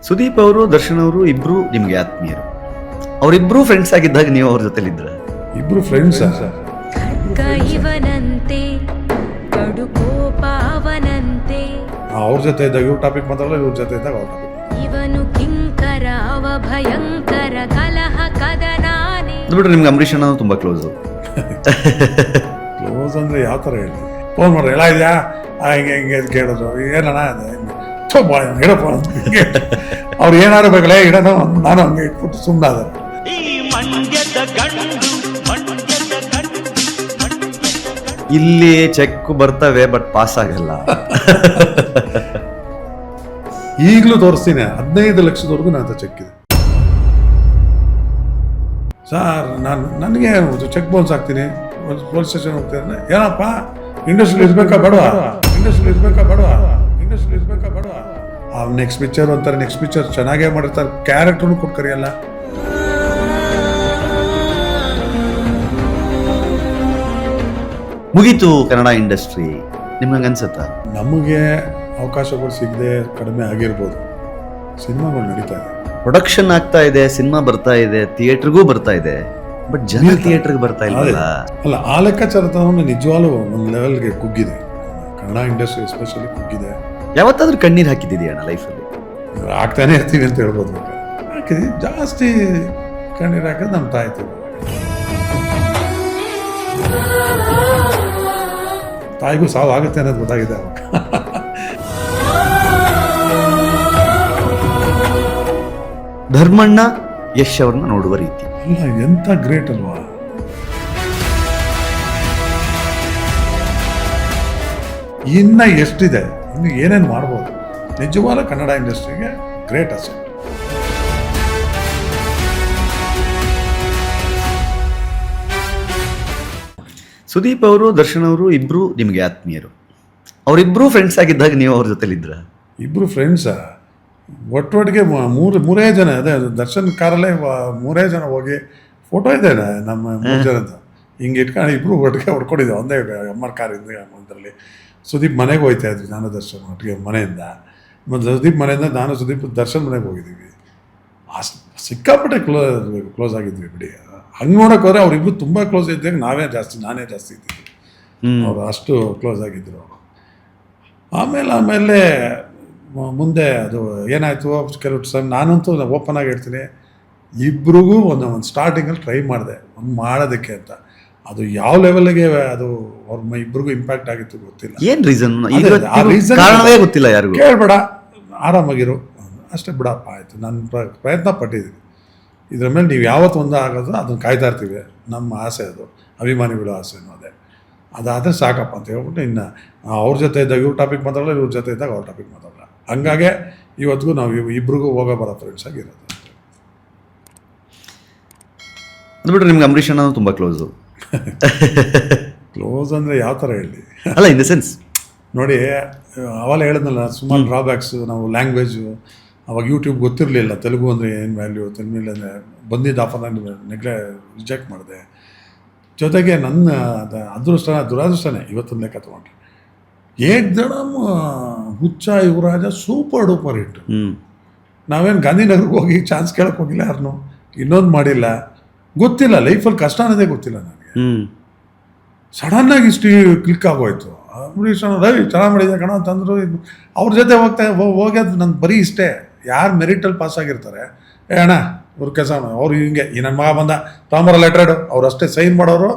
ಸುದೀಪ್ ಅವರು ದರ್ಶನ್ ಅವರು ಇಬ್ರು ನಿಮ್ಗೆ ಆತ್ಮೀಯರು. ಅವರಿಬ್ರು ಫ್ರೆಂಡ್ಸ್ ಆಗಿದ್ದಾಗ ನೀವು ಅವ್ರ ಜೊತೆಲಿದ್ರ? ಇಬ್ರು ಫ್ರೆಂಡ್ಸ್. ಇವನಂತೆ ಕಡು ಕೋಪ ಅವನಂತೆ, ಅವ್ರ ಜೊತೆ ಇದ್ದಾಗ ಇವ್ರ ಟಾಪಿಕ್ ಮಾತಾಡಲ್ಲ, ಇವ್ರ ಜೊತೆ ಇದ್ದಾಗ ಅವ್ರ ಟಾಪಿಕ್. ಇವನು ಕಿಂಕರ ಅವ ಭಯಂಕರ ಕಲಹ ಕದನಾನೆ. ಅದು ಬಿಟ್ರೆ ನಿಮ್ಗೆ ಅಂಬರೀಷ್ ಅಣ್ಣ ತುಂಬಾ ಕ್ಲೋಸ್. ಕ್ಲೋಸ್ ಅಂದ್ರೆ ಯಾವ ಥರ ಹೇಳಿ? ಫೋನ್ ಮಾಡ್ರಿ, ಎಲ್ಲ ಇದೆಯಾ ಹಿಂಗೆ ಹಿಂಗೆ ಅಂತ ಕೇಳಿದ್ರು. ಏನಣ್ಣ ಇಡಪ್ಪ ಅಂತ ಅವ್ರು ಏನಾರು ಬೇಕಲ್ಲ ಇಡೋಣ, ನಾನು ಹಂಗೆ ಇಟ್ಬಿಟ್ಟು ಸುಮ್ಮನಾದ. ಇಲ್ಲಿ ಚೆಕ್ ಬರ್ತವೆ ಬಟ್ ಪಾಸ್ ಆಗಲ್ಲ. ಈಗಲೂ ತೋರಿಸ್ತೀನಿ, 15 ಲಕ್ಷದವರೆಗೂ ನನ್ನ ಚೆಕ್ ಇದೆ ಸರ್. ನನಗೆ ಚೆಕ್ ಬೌನ್ಸ್ ಹಾಕ್ತೀನಿ, ಪೊಲೀಸ್ ಸ್ಟೇಷನ್ ಹೋಗ್ತೀನಿ. ಏನಪ್ಪ ಇಂಡಸ್ಟ್ರಿ ಇರ್ಬೇಕಾ ಬೇಡವಾ, ಇಂಡಸ್ಟ್ರಿ ಇರ್ಬೇಕಾ ಬೇಡವಾ, ಇಂಡಸ್ಟ್ರಿ ಇರ್ಬೇಕಾ ಬೇಡವಾ. ನೆಕ್ಸ್ಟ್ ಪಿಕ್ಚರ್ ಅಂತಾರೆ, ನೆಕ್ಸ್ಟ್ ಪಿಕ್ಚರ್ ಚೆನ್ನಾಗೇ ಮಾಡಿರ್ತಾರೆ, ಕ್ಯಾರೆಕ್ಟರ್ನು ಕೊಟ್ಟು ಕರಿಯಲ್ಲ. ಮುಗೀತು ಕನ್ನಡ ಇಂಡಸ್ಟ್ರಿ ನಿಮ್ಗೆ ಅನ್ಸುತ್ತಾ? ನಮಗೆ ಅವಕಾಶಗಳು ಸಿಗದೆ ಕಡಿಮೆ ಆಗಿರ್ಬೋದು, ಸಿನಿಮಾಗಳು ನಡೀತಾ ಇದೆ, ಪ್ರೊಡಕ್ಷನ್ ಆಗ್ತಾ ಇದೆ, ಸಿನಿಮಾ ಬರ್ತಾ ಇದೆ, ಥಿಯೇಟರ್ಗೂ ಬರ್ತಾ ಇದೆ, ಬಟ್ ಜನ ಥಿಯೇಟರ್ಗೆ ಬರ್ತಾ ಇಲ್ಲ. ಅಲ್ಲ, ಆ ಲೆಕ್ಕಾಚಾರತನ ನಿಜವಾಗ್ಲೂ ಒಂದು ಲೆವೆಲ್ಗೆ ಕುಗ್ಗಿದೆ ಕನ್ನಡ ಇಂಡಸ್ಟ್ರಿ, ಎಸ್ಪೆಷಲಿ ಕುಗ್ಗಿದೆ. ಯಾವತ್ತಾದ್ರೂ ಕಣ್ಣೀರ್ ಹಾಕಿದ್ದೀರಿ ಅಣ್ಣ ಲೈಫಲ್ಲಿ? ಹಾಕ್ತಾನೆ ಇರ್ತೀವಿ ಅಂತ ಹೇಳ್ಬೋದು. ಹಾಕಿದ್ವಿ, ಜಾಸ್ತಿ ಕಣ್ಣೀರು ಹಾಕಿದ್ರೆ ನಮ್ಮ ತಾಯ್ತೀವಿ. ತಾಯಿಗೂ ಸಾವು ಆಗುತ್ತೆ ಅನ್ನೋದು ಗೊತ್ತಾಗಿದೆ ಅವಾಗ. ಧರ್ಮಣ್ಣ ಯಶ್ ಅವ್ರನ್ನ ನೋಡುವ ರೀತಿ ಅಲ್ಲ, ಎಂತ ಗ್ರೇಟ್ ಅಲ್ವಾ. ಇನ್ನ ಎಷ್ಟಿದೆ, ಇನ್ನು ಏನೇನು ಮಾಡ್ಬೋದು. ನಿಜವಾದ ಕನ್ನಡ ಇಂಡಸ್ಟ್ರಿಗೆ ಗ್ರೇಟ್ ಅಸೆಟ್. ಸುದೀಪ್ ಅವರು ದರ್ಶನ್ ಅವರು ಇಬ್ರು ನಿಮ್ಗೆ ಆತ್ಮೀಯರು. ಅವರಿಬ್ರು ಫ್ರೆಂಡ್ಸ್ ಆಗಿದ್ದಾಗ ನೀವು ಅವ್ರ ಜೊತೆಲಿದ್ರ? ಇಬ್ರು ಫ್ರೆಂಡ್ಸ, ಒಟ್ಟೊಟ್ಟಿಗೆ ಮೂರೇ ಜನ. ಅದೇ ದರ್ಶನ್ ಕಾರಲ್ಲೇ 3 ಜನ ಹೋಗಿ ಫೋಟೋ ಇದೆ ನಮ್ಮ 3 ಜನದ್ದು. ಹಿಂಗೆ ಇಟ್ಕೊಂಡು ಇಬ್ರು ಒಟ್ಟಿಗೆ ಹೊಡ್ಕೊಂಡಿದ್ದೆ ಒಂದೇ ಅಮ್ಮರ ಕಾರಿಂದ. ಇದರಲ್ಲಿ ಸುದೀಪ್ ಮನೆಗೆ ಹೋಗ್ತಾ ಇದ್ವಿ, ನಾನು ದರ್ಶನ್ ಒಟ್ಟಿಗೆ ಮನೆಯಿಂದ. ಮತ್ತು ಸುದೀಪ್ ಮನೆಯಿಂದ ನಾನು ಸುದೀಪ್ ದರ್ಶನ್ ಮನೆಗೆ ಹೋಗಿದ್ದೀವಿ. ಸಿಕ್ಕಾಪಟ್ಟೆ ಕ್ಲೋಸ್ ಆಗಿದ್ವಿ ಬಿಡಿ. ಹಂಗೆ ನೋಡೋಕೆ ಹೋದ್ರೆ ಅವರಿಬ್ರು ತುಂಬ ಕ್ಲೋಸ್ ಇದ್ದಾಗ ನಾನೇ ಜಾಸ್ತಿ ಇದ್ದೀವಿ. ಅವರು ಅಷ್ಟು ಕ್ಲೋಸ್ ಆಗಿದ್ದರು ಅವರು. ಆಮೇಲೆ ಮುಂದೆ ಅದು ಏನಾಯಿತು, ಕೆಲವು ಸಲ ನಾನಂತೂ ಓಪನ್ ಆಗಿ ಹೇಳ್ತೀನಿ, ಇಬ್ರಿಗೂ ಒಂದು ಸ್ಟಾರ್ಟಿಂಗಲ್ಲಿ ಟ್ರೈ ಮಾಡಿದೆ ಒಂದು ಮಾಡೋದಕ್ಕೆ ಅಂತ. ಅದು ಯಾವ ಲೆವೆಲ್ಗೆ ಅದು ಅವ್ರ ಇಬ್ರಿಗೂ ಇಂಪ್ಯಾಕ್ಟ್ ಆಗಿತ್ತು ಗೊತ್ತಿಲ್ಲ. ಏನ್ ರೀಸನ್? ಆ ರೀಸನ್ ಕಾರಣವೇ ಗೊತ್ತಿಲ್ಲ ಯಾರಿಗೂ. ಕೇಳ್ಬೇಡ, ಆರಾಮಾಗಿರು ಅಷ್ಟೇ ಬಿಡಪ್ಪ, ಆಯಿತು. ನಾನು ಪ್ರಯತ್ನ ಪಟ್ಟಿದ್ದೀನಿ. ಇದ್ರ ಮೇಲೆ ನೀವು ಯಾವತ್ತು ಒಂದೇ ಆಗೋದು ಅದನ್ನು ಕಾಯ್ತಾ ಇರ್ತೀವಿ. ನಮ್ಮ ಆಸೆ ಅದು, ಅಭಿಮಾನಿಗಳು ಆಸೆ ಅನ್ನೋದೇ. ಅದಾದರೆ ಸಾಕಪ್ಪ ಅಂತ ಹೇಳ್ಬಿಟ್ಟು ಇನ್ನು ಅವ್ರ ಜೊತೆ ಇದ್ದಾಗ ಇವ್ರ ಟಾಪಿಕ್ ಮಾತಾಡಲ್ಲ, ಇವ್ರ ಜೊತೆ ಇದ್ದಾಗ ಅವ್ರ ಟಾಪಿಕ್ ಮಾತಾಡಲ್ಲ. ಹಂಗಾಗಿ ಇವತ್ತಿಗೂ ನಾವು ಇಬ್ರಿಗೂ ಹೋಗೋ ಬರೋ ಫ್ರೆಂಡ್ಸ್ ಆಗಿರೋದು. ಅದು ಬಿಟ್ರೆ ನಿಮ್ಗೆ ಅಂಬರೀಷ್ ಅಣ್ಣ ತುಂಬಾ ಕ್ಲೋಸು. ಕ್ಲೋಸ್ ಅಂದರೆ ಯಾವ ಥರ ಹೇಳಿ? ಅಲ್ಲ, ಇನ್ ದ ಸೆನ್ಸ್ ನೋಡಿ, ಅವಾಗ ಹೇಳಿದ್ನಲ್ಲ ಸುಮಾರು ಡ್ರಾಬ್ಯಾಕ್ಸು. ನಾವು ಲ್ಯಾಂಗ್ವೇಜು ಅವಾಗ ಯೂಟ್ಯೂಬ್ ಗೊತ್ತಿರಲಿಲ್ಲ, ತೆಲುಗು ಅಂದರೆ ಏನು ವ್ಯಾಲ್ಯೂ, ತೆಲುಗಿಲ್ಲ ಅಂದರೆ ಬಂದಿದ್ದ ಆಫರ್ನ ರಿಜೆಕ್ಟ್ ಮಾಡಿದೆ. ಜೊತೆಗೆ ನನ್ನ ದುರಾದೃಷ್ಟನೇ ಇವತ್ತೊಂದು ಲೆಕ್ಕ ತೊಗೊಂಡ್ರೆ ಏಕ್ದಮ್ ಹುಚ್ಚ ಯುವರಾಜ ಸೂಪರ್ ಡೂಪರ್ ಹಿಟ್ಟು. ನಾವೇನು ಗಾಂಧಿನಗರ್ಗೆ ಹೋಗಿ ಚಾನ್ಸ್ ಕೇಳಕ್ಕೆ ಹೋಗಿಲ್ಲ, ಯಾರನ್ನೂ ಇನ್ನೊಂದು ಮಾಡಿಲ್ಲ, ಗೊತ್ತಿಲ್ಲ. ಲೈಫಲ್ಲಿ ಕಷ್ಟ ಅನ್ನೋದೇ ಗೊತ್ತಿಲ್ಲ ನನಗೆ. ಸಡನ್ನಾಗಿ ಇಷ್ಟು ಕ್ಲಿಕ್ ಆಗೋಯ್ತು. ಅಂಬರೀಷ್ ರವಿ ಚೆನ್ನಾಗಿ ಮಾಡಿದೆ ಕಣ ಅಂತಂದ್ರು. ಅವ್ರ ಜೊತೆ ಹೋಗೋದು ನನ್ನ ಬರೀ ಇಷ್ಟೇ. ಯಾರು ಮೆರಿಟಲ್ಲಿ ಪಾಸ್ ಆಗಿರ್ತಾರೆ, ಅಣ್ಣ ಇವ್ರ ಕೆಲಸ ಅವ್ರು ಹಿಂಗೆ ಈ ನನ್ನ ಮಗ ಬಂದ ತಾಂಬರ ಲೆಟ್ರೇಡು, ಅವ್ರು ಅಷ್ಟೇ ಸೈನ್ ಮಾಡೋರು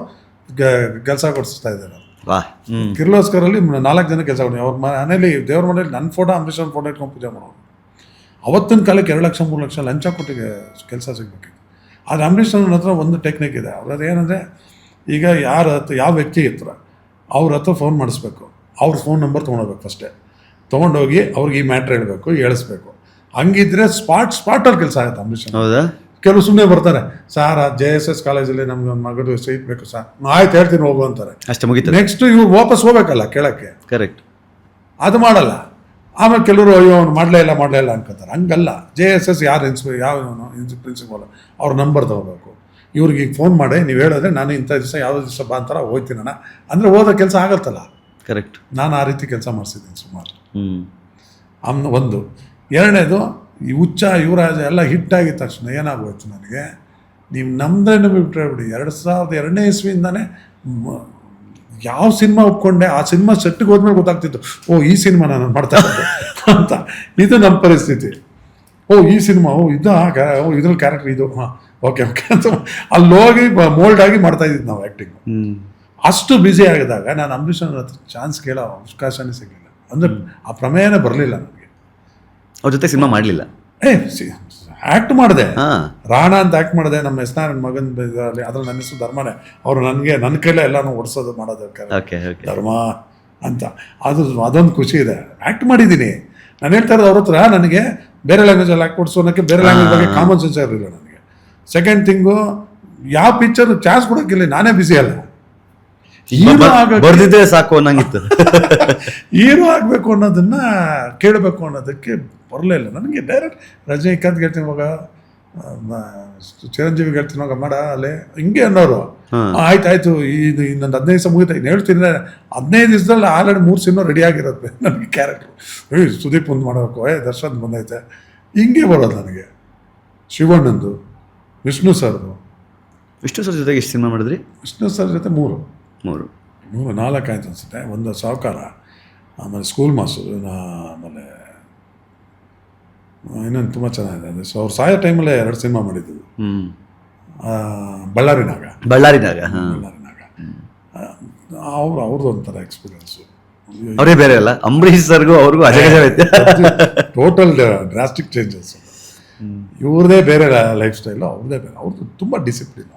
ಕೆಲಸ ಕೊಡಿಸ್ತಾ ಇದ್ದಾರೆ. ಕಿರ್ಲೋಸ್ಕರಲ್ಲಿ 4 ಜನ ಕೆಲಸ ಕೊಡಿ. ಅವ್ರ ಮನೇಲಿ ದೇವ್ರ ಮನೇಲಿ ನನ್ನ ಫೋಟೋ ಅಂಬರೀಷ್ ಅವ್ರ ಫೋಟೋ ಇಟ್ಕೊಂಡು ಪೂಜೆ ಮಾಡೋರು. ಅವತ್ತಿನ ಕಾಲಕ್ಕೆ 2 ಲಕ್ಷ 3 ಲಕ್ಷ ಲಂಚ ಕೊಟ್ಟಿಗೆ ಕೆಲಸ ಸಿಗಬೇಕಿತ್ತು. ಆದರೆ ಅಂಬರೀಷ್ ಅವ್ರ ಹತ್ರ ಒಂದು ಟೆಕ್ನಿಕ್ ಇದೆ. ಅವ್ರದ್ದು ಏನಂದರೆ, ಈಗ ಯಾವ ವ್ಯಕ್ತಿ ಹತ್ರ ಅವ್ರ ಹತ್ರ ಫೋನ್ ಮಾಡಿಸ್ಬೇಕು, ಅವ್ರ ಫೋನ್ ನಂಬರ್ ತೊಗೊಂಡೋಗ್ಬೇಕು. ಫಸ್ಟೇ ತೊಗೊಂಡೋಗಿ ಅವ್ರಿಗೆ ಈ ಮ್ಯಾಟ್ರ್ ಹೇಳಬೇಕು, ಹೇಳಿಸ್ಬೇಕು. ಹಂಗಿದ್ರೆ ಸ್ಪಾಟಲ್ಲಿ ಕೆಲಸ ಆಗುತ್ತೆ ಅಂಬರೀಷ್. ಹೌದಾ? ಕೆಲವು ಸುಮ್ಮನೆ ಬರ್ತಾರೆ, ಸಾರ್ JSS ಕಾಲೇಜಲ್ಲಿ ನಮ್ಗೆ ಒಂದು ಮಗದು ಸೀಟ್ ಬೇಕು ಸರ್, ಆಯ್ತು ಹೇಳ್ತೀನಿ ಹೋಗು ಅಂತಾರೆ. ಅಷ್ಟೇ ಮುಗಿತು. ನೆಕ್ಸ್ಟ್ ಇವ್ರು ವಾಪಸ್ ಹೋಗ್ಬೇಕಲ್ಲ ಕೇಳಕ್ಕೆ, ಕರೆಕ್ಟ್. ಅದು ಮಾಡಲ್ಲ. ಆಮೇಲೆ ಕೆಲವರು ಅಯ್ಯೋ ಅವ್ನು ಮಾಡಲೇ ಇಲ್ಲ ಅನ್ಕೋತಾರೆ. ಹಂಗಲ್ಲ. JSS ಯಾವ ಪ್ರಿನ್ಸಿಪಲ್ ಅವ್ರ ನಂಬರ್ ತೊಗೋಬೇಕು. ಇವ್ರಿಗೆ ಈಗ ಫೋನ್ ಮಾಡಿ ನೀವು ಹೇಳಿದ್ರೆ ನಾನು ಇಂಥ ದಿವಸ ಯಾವುದೋ ದಿವಸ ಬಾ ಅಂತಾರ ಹೋಗ್ತೀನಣ್ಣ ಅಂದರೆ ಹೋದ ಕೆಲಸ ಆಗತ್ತಲ್ಲ. ಕರೆಕ್ಟ್. ನಾನು ಆ ರೀತಿ ಕೆಲಸ ಮಾಡಿಸಿದ್ದೀನಿ ಸುಮಾರು. ಒಂದು. ಎರಡನೇದು, ಈ ಹುಚ್ಚ ಯುವರಾಜ ಎಲ್ಲ ಹಿಟ್ ಆಗಿದ ತಕ್ಷಣ ಏನಾಗೋಯ್ತು ನನಗೆ, ನೀವು ನಮ್ದೇನು ಬಿಟ್ಟರೆ ಬಿಡಿ, 2002ನೇ ಇಸ್ವಿಯಿಂದಾನೇ ಯಾವ ಸಿನಿಮಾ ಒಪ್ಕೊಂಡೆ ಆ ಸಿನಿಮಾ ಸೆಟ್ಟಿಗೆ ಹೋದ್ಮೇಲೆ ಗೊತ್ತಾಗ್ತಿತ್ತು, ಓ ಈ ಸಿನಿಮಾ ನಾನು ಮಾಡ್ತಾ ಇರೋದು ಅಂತ. ಇದು ನಮ್ಮ ಪರಿಸ್ಥಿತಿ. ಓ ಈ ಸಿನಿಮಾ, ಓ ಇದು ಇದ್ರಲ್ಲಿ ಕ್ಯಾರೆಕ್ಟರ್ ಇದು, ಹಾಂ ಓಕೆ ಅಂತ ಅಲ್ಲಿ ಹೋಗಿ ಮೋಲ್ಡ್ ಆಗಿ ಮಾಡ್ತಾ ಇದ್ದಿದ್ದು ನಾವು ಆ್ಯಕ್ಟಿಂಗ್. ಅಷ್ಟು ಬ್ಯುಸಿ ಆಗಿದಾಗ ನಾನು ಅಂಬರೀಷ್ ಅವ್ರ ಹತ್ರ ಚಾನ್ಸ್ ಕೇಳೋ ಅವಕಾಶನೇ ಸಿಗಲಿಲ್ಲ. ಅಂದರೆ ಆ ಪ್ರಮೇಯನೇ ಬರಲಿಲ್ಲ ನನಗೆ. ಅವ್ರ ಜೊತೆ ಸಿನಿಮಾ ಮಾಡಲಿಲ್ಲ. ಆ್ಯಕ್ಟ್ ಮಾಡಿದೆ, ರಾಣ ಅಂತ ಆ್ಯಕ್ಟ್ ಮಾಡಿದೆ. ನಮ್ಮ ಹೆಸರು ನನ್ನ ಮಗನ ಇದರಲ್ಲಿ, ಅದ್ರಲ್ಲಿ ನನ್ನ ಹೆಸರು ಧರ್ಮನೇ. ಅವರು ನನಗೆ ನನ್ನ ಕೈಲೇ ಎಲ್ಲನೂ ಓಡಿಸೋದು ಮಾಡೋದಕ್ಕೆ ಧರ್ಮ ಅಂತ. ಅದೊಂದು ಖುಷಿ ಇದೆ. ಆ್ಯಕ್ಟ್ ಮಾಡಿದ್ದೀನಿ. ನಾನು ಹೇಳ್ತಾ ಇರೋದು ಅವ್ರ ಹತ್ರ ನನಗೆ ಬೇರೆ ಲ್ಯಾಂಗ್ವೇಜಲ್ಲಿ ಆ್ಯಕ್ಟ್ ಕೊಡಿಸೋನಕ್ಕೆ ಬೇರೆ ಲ್ಯಾಂಗ್ವೇಜ್ ಬಗ್ಗೆ ಕಾಮನ್ ಸೆನ್ಸ್ ಇರಲಿಲ್ಲ ನನಗೆ. ಸೆಕೆಂಡ್ ಥಿಂಗು, ಯಾವ ಪಿಕ್ಚರ್ ಚಾನ್ಸ್ ಕೊಡೋಕ್ಕಿಲ್ಲ, ನಾನೇ ಬಿಸಿ ಅಲ್ಲ. ಬರ್ದಿದ್ರೆ ಸಾಕು ಅನ್ನಂಗಿತ್ತು. ಹೀರೋ ಆಗಬೇಕು ಅನ್ನೋದನ್ನ ಕೇಳಬೇಕು ಅನ್ನೋದಕ್ಕೆ ಬರಲೇ ಇಲ್ಲ ನನಗೆ. ಡೈರೆಕ್ಟ್ ರಜನಿಕಾಂತ್ ಹೇಳ್ತೀನಿ ಮಗ, ಚಿರಂಜೀವಿ ಹೇಳ್ತೀನಿ ಮಗ ಮಾಡ ಅಲ್ಲೇ ಹಿಂಗೆ ಅನ್ನೋರು. ಆಯ್ತಾಯ್ತು, ಇದು ಇನ್ನೊಂದು 15 ದಿವಸ ಮುಗಿತಾ, ಇನ್ನು ಹೇಳ್ತೀನಿ 15 ದಿವಸದಲ್ಲಿ ಆಲ್ರೆಡಿ 3 ಸಿನಿಮಾ ರೆಡಿ ಆಗಿರುತ್ತೆ ನನಗೆ ಕ್ಯಾರೆಕ್ಟ್ರು. ಸುದೀಪ್ ಒಂದು ಮಾಡಬೇಕು, ದರ್ಶನ್ ಬಂದೈತೆ, ಹಿಂಗೆ ಬರೋದು ನನಗೆ. ಶಿವಣ್ಣಂದು, ವಿಷ್ಣು ಸರ್ದು. ವಿಷ್ಣು ಸರ್ ಜೊತೆಗೆ ಎಷ್ಟು ಸಿನಿಮಾ ಮಾಡಿದ್ರಿ? ವಿಷ್ಣು ಸರ್ ಜೊತೆ 3 4 ಆಯ್ತು ಅನಿಸುತ್ತೆ. ಒಂದು ಸಾಹುಕಾರ, ಆಮೇಲೆ ಸ್ಕೂಲ್ ಮಾಸ್ಟರ್, ಆಮೇಲೆ ಇನ್ನೊಂದು ತುಂಬ ಚೆನ್ನಾಗಿದೆ. ಅಂದರೆ ಅವ್ರು ಸಾಯೋ ಟೈಮಲ್ಲೇ 2 ಸಿನಿಮಾ ಮಾಡಿದ್ದು. ಬಳ್ಳಾರಿನಾಗ ಅವ್ರದ್ದು ಒಂಥರ ಎಕ್ಸ್ಪೀರಿಯನ್ಸು. ಅವರೇ ಬೇರೆ ಅಲ್ಲ, ಅಂಬರೀಷ್ ಸರ್ಗೂ ಅವ್ರಿಗೂ ಟೋಟಲ್ ಡ್ರಾಸ್ಟಿಕ್ ಚೇಂಜಸ್. ಇವ್ರದೇ ಬೇರೆ ಲೈಫ್ ಸ್ಟೈಲು, ಅವ್ರದ್ದೇ ಬೇರೆ. ಅವ್ರದ್ದು ತುಂಬ ಡಿಸಿಪ್ಲಿನ್.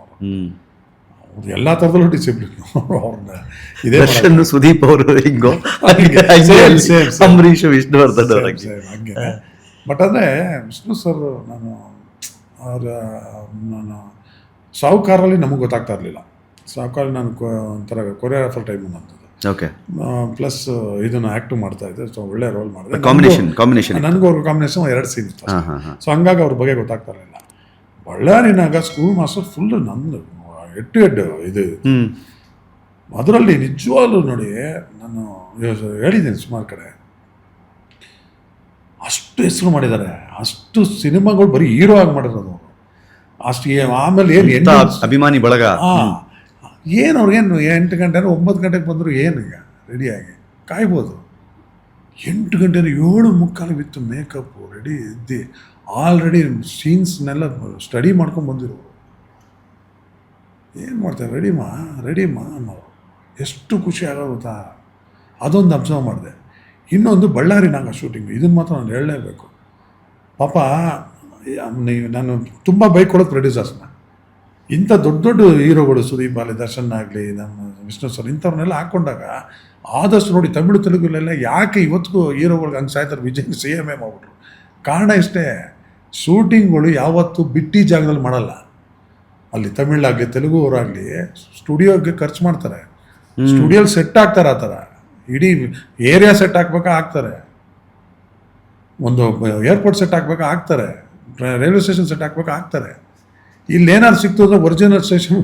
ಅವ್ರು ಎಲ್ಲ ಥರದಲ್ಲೂ ಡಿಸಿಪ್ಲಿನ್. ಅವ್ರನ್ನ ಇದೇ ಸುದೀಪ್ ಅವರು ಹಿಂಗೋ, ಅಂಬರೀಷ್ ವಿಷ್ಣುವರ್ಧನ್ ಹಂಗೆ. ಬಟ್ ಅಂದರೆ ವಿಷ್ಣು ಸರ್, ನಾನು ಸಾಹುಕಾರಲ್ಲಿ ನಮಗೆ ಗೊತ್ತಾಗ್ತಾ ಇರಲಿಲ್ಲ. ಸಾಹುಕಾರಲ್ಲಿ ನಾನು ಒಂಥರ ಕೊರಿಯೋಗ್ರಾಫರ್ ಟೈಮ್ ಅಂತದ್ದು. ಓಕೆ. ಪ್ಲಸ್ ಇದನ್ನು ಆ್ಯಕ್ಟ್ ಮಾಡ್ತಾ ಇದ್ದೆ. ಸೊ ಒಳ್ಳೆ ರೋಲ್ ಮಾಡಿದೆ. ಕಾಂಬಿನೇಷನ್ ನನಗೂ ಅವ್ರ ಕಾಂಬಿನೇಷನ್ 2 ಸೀನ್ ಇತ್ತು. ಸೊ ಹಂಗಾಗಿ ಅವ್ರ ಬಗ್ಗೆ ಗೊತ್ತಾಗ್ತಾ ಇರಲಿಲ್ಲ. ಬಳ್ಳಾರಿನಾಗ ಸ್ಕೂಲ್ ಮಾಸ್ಟರ್ ಫುಲ್ ನಮ್ಮದು ಹೆಡ್ ಟು ಹೆಡ್ ಇದು. ಅದರಲ್ಲಿ ನಿಜವಾಗ್ಲೂ ನೋಡಿ, ನಾನು ಹೇಳಿದ್ದೀನಿ ಸುಮಾರು ಕಡೆ, ಅಷ್ಟು ಹೆಸರು ಮಾಡಿದ್ದಾರೆ. ಅಷ್ಟು ಸಿನಿಮಾಗಳು ಬರೀ ಹೀರೋ ಆಗಿ ಮಾಡಿರೋದು ಅವರು. ಅಷ್ಟು ಆಮೇಲೆ ಏನು ಅಭಿಮಾನಿ ಬಳಗ. ಏನು ಅವ್ರಿಗೇನು 8 ಗಂಟೆ 9 ಗಂಟೆಗೆ ಬಂದರು ಏನು ಈಗ ರೆಡಿಯಾಗಿ ಕಾಯ್ಬೋದು. 8 ಗಂಟೆ 7:45 ವಿತ್ ಮೇಕಪ್ಪು ರೆಡಿ ಇದ್ದು ಆಲ್ರೆಡಿ ಸೀನ್ಸ್ನೆಲ್ಲ ಸ್ಟಡಿ ಮಾಡ್ಕೊಂಡು ಬಂದಿರೋರು. ಏನು ಮಾಡ್ತಾರೆ, ರೆಡಿಮಾ ಅನ್ನೋರು. ಎಷ್ಟು ಖುಷಿ ಆಗೋಗುತ್ತಾ. ಅದೊಂದು ಅಬ್ಸರ್ವ್ ಮಾಡಿದೆ. ಇನ್ನೊಂದು ಬಳ್ಳಾರಿನಾಗ ಶೂಟಿಂಗ್, ಇದನ್ನು ಮಾತ್ರ ನಾನು ಹೇಳಲೇಬೇಕು. ಪಾಪ ನಾನು ತುಂಬ ಬೈಕ್ ಕೊಡೋದು ಪ್ರೊಡ್ಯೂಸರ್ಸ್ನ. ಇಂಥ ದೊಡ್ಡ ದೊಡ್ಡ ಹೀರೋಗಳು, ಸುದೀಪ್ ಬಾಲಿ, ದರ್ಶನ್ ಆಗಲಿ, ನಮ್ಮ ವಿಷ್ಣು ಸರ್, ಇಂಥವ್ರನ್ನೆಲ್ಲ ಹಾಕ್ಕೊಂಡಾಗ ಆದಷ್ಟು ನೋಡಿ ತಮಿಳು ತೆಲುಗುಲೆಲ್ಲ ಯಾಕೆ ಇವತ್ತಿಗೂ ಹೀರೋಗಳಿಗೆ ಹಂಗೆ ಸಾಯ್ತಾರೆ. ವಿಜಯ್ CM ಮಾಡ್ಬಿಟ್ರು. ಕಾರಣ ಇಷ್ಟೇ, ಶೂಟಿಂಗ್ಗಳು ಯಾವತ್ತೂ ಬಿಟ್ಟಿ ಜಾಗದಲ್ಲಿ ಮಾಡಲ್ಲ. ಅಲ್ಲಿ ತಮಿಳಾಗಲಿ ತೆಲುಗು ಅವರಾಗಲಿ ಸ್ಟುಡಿಯೋಗೆ ಖರ್ಚು ಮಾಡ್ತಾರೆ. ಸ್ಟುಡಿಯೋಲಿ ಸೆಟ್ ಆಗ್ತಾರೆ. ಆ ಥರ ಇಡೀ ಏರಿಯಾ ಸೆಟ್ ಹಾಕ್ತಾರೆ. ಒಂದು ಏರ್ಪೋರ್ಟ್ ಸೆಟ್ ಹಾಕ್ತಾರೆ. ರೈಲ್ವೆ ಸ್ಟೇಷನ್ ಸೆಟ್ ಹಾಕ್ತಾರೆ. ಇಲ್ಲೇನಾದ್ರು ಸಿಕ್ತು ಅಂದರೆ ಒರಿಜಿನಲ್ ಸ್ಟೇಷನ್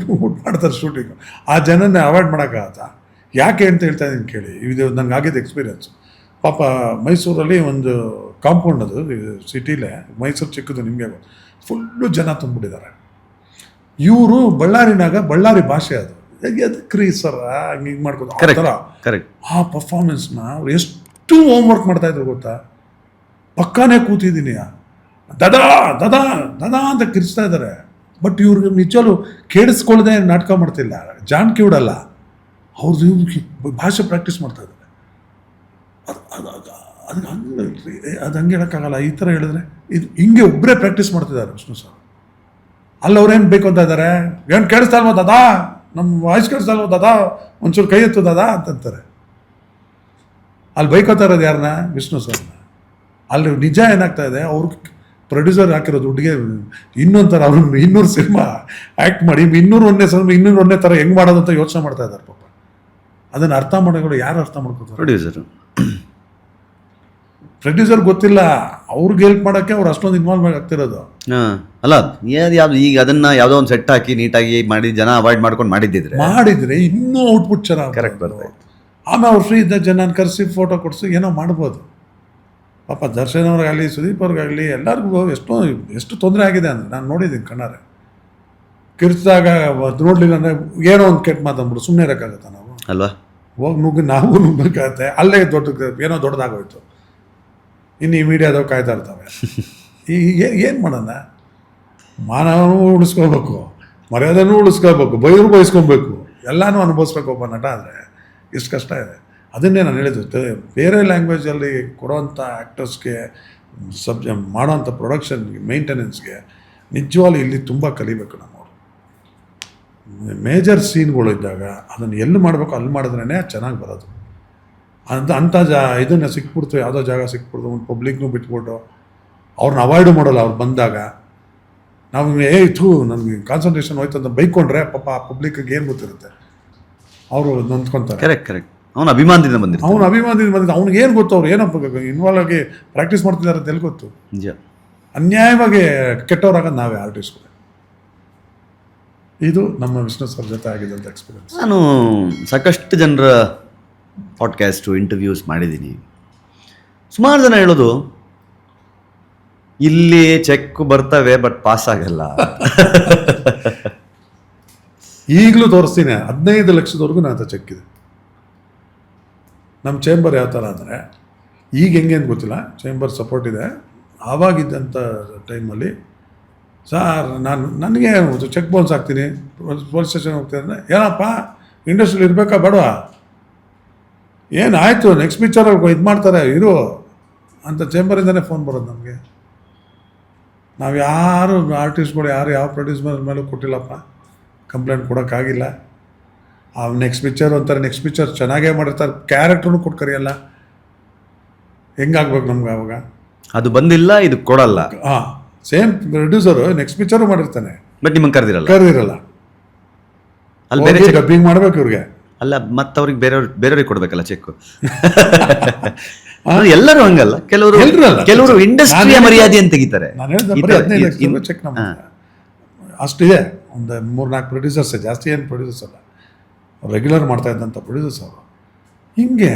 ಮಾಡ್ತಾರೆ ಶೂಟಿಂಗು. ಆ ಜನನೇ ಅವಾಯ್ಡ್ ಮಾಡೋಕ್ಕಾಗತ್ತಾ? ಯಾಕೆ ಅಂತ ಹೇಳ್ತಾ ಇದ್ದೀನಿ ಕೇಳಿ. ಇದು ನಂಗೆ ಆಗಿದ್ದು ಎಕ್ಸ್ಪೀರಿಯೆನ್ಸು. ಪಾಪ ಮೈಸೂರಲ್ಲಿ ಒಂದು ಕಾಂಪೌಂಡ್, ಅದು ಸಿಟಿಲೇ, ಮೈಸೂರು ಚಿಕ್ಕದು, ನಿಮಗೆ ಫುಲ್ಲು ಜನ ತುಂಬಿಟ್ಟಿದ್ದಾರೆ. ಇವರು ಬಳ್ಳಾರಿನಾಗ ಬಳ್ಳಾರಿ ಭಾಷೆ ಅದು. ಎದಕ್ರಿ ಸರ್ ಹಿಂಗೆ ಮಾಡ್ಕೋದು ಆ ಥರ. ಆ ಪರ್ಫಾರ್ಮೆನ್ಸ್ನ ಅವ್ರು ಎಷ್ಟು ಹೋಮ್ವರ್ಕ್ ಮಾಡ್ತಾಯಿದ್ರು ಗೊತ್ತಾ. ಪಕ್ಕಾನೇ ಕೂತಿದ್ದೀನಿ, ದದಾ ದದಾ ದದಾ ಅಂತ ಕಿರಿಸ್ತಾ ಇದ್ದಾರೆ. ಬಟ್ ಇವ್ರಿಗೆ ನಿಜವೂ ಕೇಳಿಸ್ಕೊಳ್ಳದೆ ನಾಟಕ ಮಾಡ್ತಿಲ್ಲ. ಜಾನ್ಕಿ ಉಡಲ್ಲ, ಅವ್ರದ್ದು ಭಾಷೆ ಪ್ರಾಕ್ಟೀಸ್ ಮಾಡ್ತಾ ಇದ್ದಾರೆ. ಅದು ಹಂಗೆ ಹೇಳೋಕ್ಕಾಗಲ್ಲ. ಈ ಥರ ಹೇಳಿದ್ರೆ ಇದು ಹಿಂಗೆ ಒಬ್ಬರೇ ಪ್ರಾಕ್ಟೀಸ್ ಮಾಡ್ತಿದ್ದಾರೆ ವಿಷ್ಣು ಸರ್. ಅಲ್ಲಿ ಅವ್ರೇನು ಬೇಕು ಅಂತ ಇದ್ದಾರೆ, ಏನು ಕೇಳಿಸ್ತಾ ಇಲ್ವ ದಾದಾ, ನಮ್ಮ ವಾಯ್ಸ್ ಕೇಳಿಸ್ತಾ ಇಲ್ವ ದಾದಾ, ಒಂಚೂರು ಕೈ ಎತ್ತು ದಾದಾ ಅಂತಂತಾರೆ. ಅಲ್ಲಿ ಬೈಕೋತಾ ಇರೋದು ಯಾರನ್ನ? ವಿಷ್ಣು ಸರ್ನ. ಅಲ್ಲಿ ನಿಜ ಏನಾಗ್ತಾ ಇದೆ, ಅವ್ರು ಪ್ರೊಡ್ಯೂಸರ್ ಹಾಕಿರೋ ದುಡ್ಡಿಗೆ ಇನ್ನೊಂಥರ ಅವ್ರು 200 ಸಿನಿಮಾ ಆ್ಯಕ್ಟ್ ಮಾಡಿ 201ನೇ ಸಿನಿಮಾ 201ನೇ ಥರ ಹೆಂಗೆ ಮಾಡೋದು ಅಂತ ಯೋಚನೆ ಮಾಡ್ತಾ ಇದ್ದಾರೆ ಪಾಪ. ಅದನ್ನು ಅರ್ಥ ಮಾಡೋಗಳು ಯಾರು ಅರ್ಥ ಮಾಡ್ಕೋತಾರೆ? ಪ್ರೊಡ್ಯೂಸರ್ ಗೊತ್ತಿಲ್ಲ. ಅವ್ರಿಗೆ ಹೆಲ್ಪ್ ಮಾಡೋಕ್ಕೆ ಅವ್ರು ಅಷ್ಟೊಂದು ಇನ್ವಾಲ್ವ್ ಆಗ್ತಿರೋದು. ಅಲ್ಲ, ಯಾವ್ದು ಈಗ ಅದನ್ನ ಯಾವುದೋ ಒಂದು ಸೆಟ್ ಹಾಕಿ ನೀಟಾಗಿ ಮಾಡಿ ಜನ ಅವಾಯ್ಡ್ ಮಾಡ್ಕೊಂಡು ಮಾಡಿದ್ರೆ ಇನ್ನೂ ಔಟ್ಪುಟ್ ಚೆನ್ನಾಗಿ ಕರೆಕ್ಟ್ ಬರ್ತದೆ. ಆಮೇಲೆ ಅವ್ರು ಫ್ರೀ ಇದ್ದ ಜನ ಕರೆಸಿ ಫೋಟೋ ಕೊಡಿಸಿ ಏನೋ ಮಾಡ್ಬೋದು. ಪಾಪ ದರ್ಶನ್ ಅವ್ರಿಗಾಗಲಿ ಸುದೀಪ್ ಅವ್ರಿಗಾಗಲಿ ಎಲ್ಲರಿಗೂ ಎಷ್ಟು ತೊಂದರೆ ಆಗಿದೆ ಅಂದರೆ ನಾನು ನೋಡಿದ್ದೀನಿ ಕಣ್ಣಾರೆ. ಕಿರ್ಚಿದಾಗ ನೋಡಲಿಲ್ಲ ಅಂದರೆ ಏನೋ ಒಂದು ಕೆಟ್ಟ ಮಾತಂದ್ಬಿಡು ಸುಮ್ಮನೆ ಇರೋಕ್ಕಾಗತ್ತ ನಾವು ಅಲ್ವಾ? ಹೋಗಿ ನಾವು ನುಗ್ಬೇಕಾಗತ್ತೆ. ಅಲ್ಲೇ ಏನೋ ದೊಡ್ಡದಾಗೋಯ್ತು. ಇನ್ನು ಈ ಮೀಡಿಯಾದವ್ರು ಕಾಯ್ತಾ ಇರ್ತವೆ. ಏನು ಮಾಡೋಣ? ಮಾನವನೂ ಉಳಿಸ್ಕೋಬೇಕು, ಮರ್ಯಾದೆನೂ ಉಳಿಸ್ಕೋಬೇಕು, ಬೈಸ್ಕೊಬೇಕು, ಎಲ್ಲನೂ ಅನುಭವಿಸ್ಬೇಕು ಒಬ್ಬ ನಟ ಅಂದರೆ. ಇಷ್ಟು ಕಷ್ಟ ಇದೆ. ಅದನ್ನೇ ನಾನು ಹೇಳಿದ್ದು, ಬೇರೆ ಲ್ಯಾಂಗ್ವೇಜಲ್ಲಿ ಕೊಡೋವಂಥ ಆ್ಯಕ್ಟರ್ಸ್ಗೆ ಮಾಡೋವಂಥ ಪ್ರೊಡಕ್ಷನ್ಗೆ ಮೇಂಟೆನೆನ್ಸ್ಗೆ ನಿಜವಾಗ್ಲೂ ಇಲ್ಲಿ ತುಂಬ ಕಲಿಬೇಕು ನಮ್ಮವರು. ಮೇಜರ್ ಸೀನ್ಗಳು ಇದ್ದಾಗ ಅದನ್ನು ಎಲ್ಲಿ ಮಾಡಬೇಕು ಅಲ್ಲಿ ಮಾಡಿದ್ರೇ ಚೆನ್ನಾಗಿ ಬರೋದು. ಅಂಥ ಇದನ್ನು ಸಿಕ್ಬಿಡ್ತು, ಯಾವುದೋ ಜಾಗ ಸಿಕ್ಬಿಡ್ತು, ಒಂದು ಪಬ್ಲಿಕ್ನೂ ಬಿಟ್ಬಿಟ್ಟು ಅವ್ರನ್ನ ಅವಾಯ್ಡು ಮಾಡೋಲ್ಲ. ಅವ್ರು ಬಂದಾಗ ನಾವು ನನಗೆ ಕಾನ್ಸಂಟ್ರೇಷನ್ ಹೋಯ್ತು ಅಂತ ಬೈಕೊಂಡ್ರೆ ಪಾಪ ಆ ಪಬ್ಲಿಕ್ಗೆ ಏನು ಗೊತ್ತಿರುತ್ತೆ, ಅವರು ನೊಂದ್ಕೊತಾರೆ. ಕರೆಕ್ಟ್. ಅವನು ಅಭಿಮಾನದಿಂದ ಬಂದಿದ್ದ ಅವ್ನಿಗೆ ಏನು ಗೊತ್ತು, ಅವ್ರು ಏನಪ್ಪ ಇನ್ವಾಲ್ವ್ ಆಗಿ ಪ್ರಾಕ್ಟೀಸ್ ಮಾಡ್ತಿದ್ದಾರೆ ಅಂತ ಎಲ್ಲಿ ಗೊತ್ತು? ನಿಜ. ಅನ್ಯಾಯವಾಗಿ ಕೆಟ್ಟವರಾಗೋದು ನಾವೇ ಆರ್ಟಿಸ್ಟ್ಗಳು. ಇದು ನಮ್ಮ ವಿಷ್ಣು ಸರ್ ಜೊತೆ ಆಗಿದ್ದಂಥ ಎಕ್ಸ್ಪೀರಿಯನ್ಸ್. ನಾನು ಸಾಕಷ್ಟು ಜನರ ಪಾಡ್ಕ್ಯಾಸ್ಟು ಇಂಟರ್ವ್ಯೂಸ್ ಮಾಡಿದ್ದೀನಿ. ಸುಮಾರು ಜನ ಹೇಳೋದು, ಇಲ್ಲಿ ಚೆಕ್ ಬರ್ತವೆ ಬಟ್ ಪಾಸ್ ಆಗಲ್ಲ. ಈಗಲೂ ತೋರಿಸ್ತೀನಿ, 15 ಲಕ್ಷದವರೆಗೂ ನನ್ನ ಹತ್ರ ಚೆಕ್ ಇದೆ. ನಮ್ಮ ಚೇಂಬರ್ ಯಾವ ಥರ ಅಂದರೆ, ಈಗ ಹೆಂಗೆ ಅಂತ ಗೊತ್ತಿಲ್ಲ, ಚೇಂಬರ್ ಸಪೋರ್ಟ್ ಇದೆ. ಆವಾಗಿದ್ದಂಥ ಟೈಮಲ್ಲಿ ಸರ್ ನನಗೆ ಚೆಕ್ ಬೌನ್ಸ್ ಆಗ್ತೀನಿ, ಪೊಲೀಸ್ ಸ್ಟೇಷನ್ ಹೋಗ್ತೀನಿ ಅಂದರೆ, ಏನಪ್ಪ ಇಂಡಸ್ಟ್ರಿಲಿ ಇರಬೇಕಾ ಬೇಡವಾ, ಏನಾಯಿತು ನೆಕ್ಸ್ಟ್ ಪಿಕ್ಚರಲ್ಲಿ ಇದು ಮಾಡ್ತಾರೆ ಇರು ಅಂತ ಚೇಂಬರಿಂದನೇ ಫೋನ್ ಬರೋದು ನಮಗೆ. ನಾವು ಯಾರು ಆರ್ಟಿಸ್ಟ್ಗಳು ಯಾವ ಪ್ರೊಡ್ಯೂಸರ್ ಮೇಲೂ ಕೊಟ್ಟಿಲ್ಲಪ್ಪ, ಕಂಪ್ಲೇಂಟ್ ಕೊಡೋಕ್ಕಾಗಿಲ್ಲ. ನೆಕ್ಸ್ಟ್ ಪಿಕ್ಚರ್ ಅಂತಾರೆ, ನೆಕ್ಸ್ಟ್ ಪಿಕ್ಚರ್ ಚೆನ್ನಾಗೇ ಮಾಡಿರ್ತಾರೆ, ಕ್ಯಾರೆಕ್ಟ್ರೂ ಕೊಟ್ಟು ಕರೆಯಲ್ಲ. ಹೆಂಗಾಗ್ಬೇಕು ನಮ್ಗೆ ಆವಾಗ? ಅದು ಬಂದಿಲ್ಲ, ಇದು ಕೊಡಲ್ಲ. ಸೇಮ್ ಪ್ರೊಡ್ಯೂಸರು ನೆಕ್ಸ್ಟ್ ಪಿಕ್ಚರು ಮಾಡಿರ್ತಾನೆ, ಬಟ್ ನಿಮಗೆ ಕರೆದಿರಲ್ಲ. ಅಲ್ಲಿ ಬೇರೆ ಡಬ್ಬಿಂಗ್ ಮಾಡ್ಬೇಕು ಇವ್ರಿಗೆ. ಅಲ್ಲ, ಮತ್ತೆ ಅವ್ರಿಗೆ ಬೇರೆಯವ್ರಿಗೆ ಕೊಡ್ಬೇಕಲ್ಲ ಚೆಕ್. ಎಲ್ಲರೂ ಹಂಗಲ್ಲ, ಕೆಲವರು ಇಂಡಸ್ಟ್ರಿಯ ಮರ್ಯಾದೆ ಅಂತ ತೆಗಿತಾರೆ. ನಾನು ಹೇಳಿದ ಚೆಕ್ ನಮ್ಮ ಅಷ್ಟಿದೆ. ಒಂದು 3-4 ಪ್ರೊಡ್ಯೂಸರ್ಸ್, ಜಾಸ್ತಿ ಏನು ಪ್ರೊಡ್ಯೂಸರ್ಸ್ ಅಲ್ಲ, ರೆಗ್ಯುಲರ್ ಮಾಡ್ತಾ ಇದ್ದಂಥ ಪ್ರೊಡ್ಯೂಸರ್ಸ್ ಅವರು. ಹಿಂಗೆ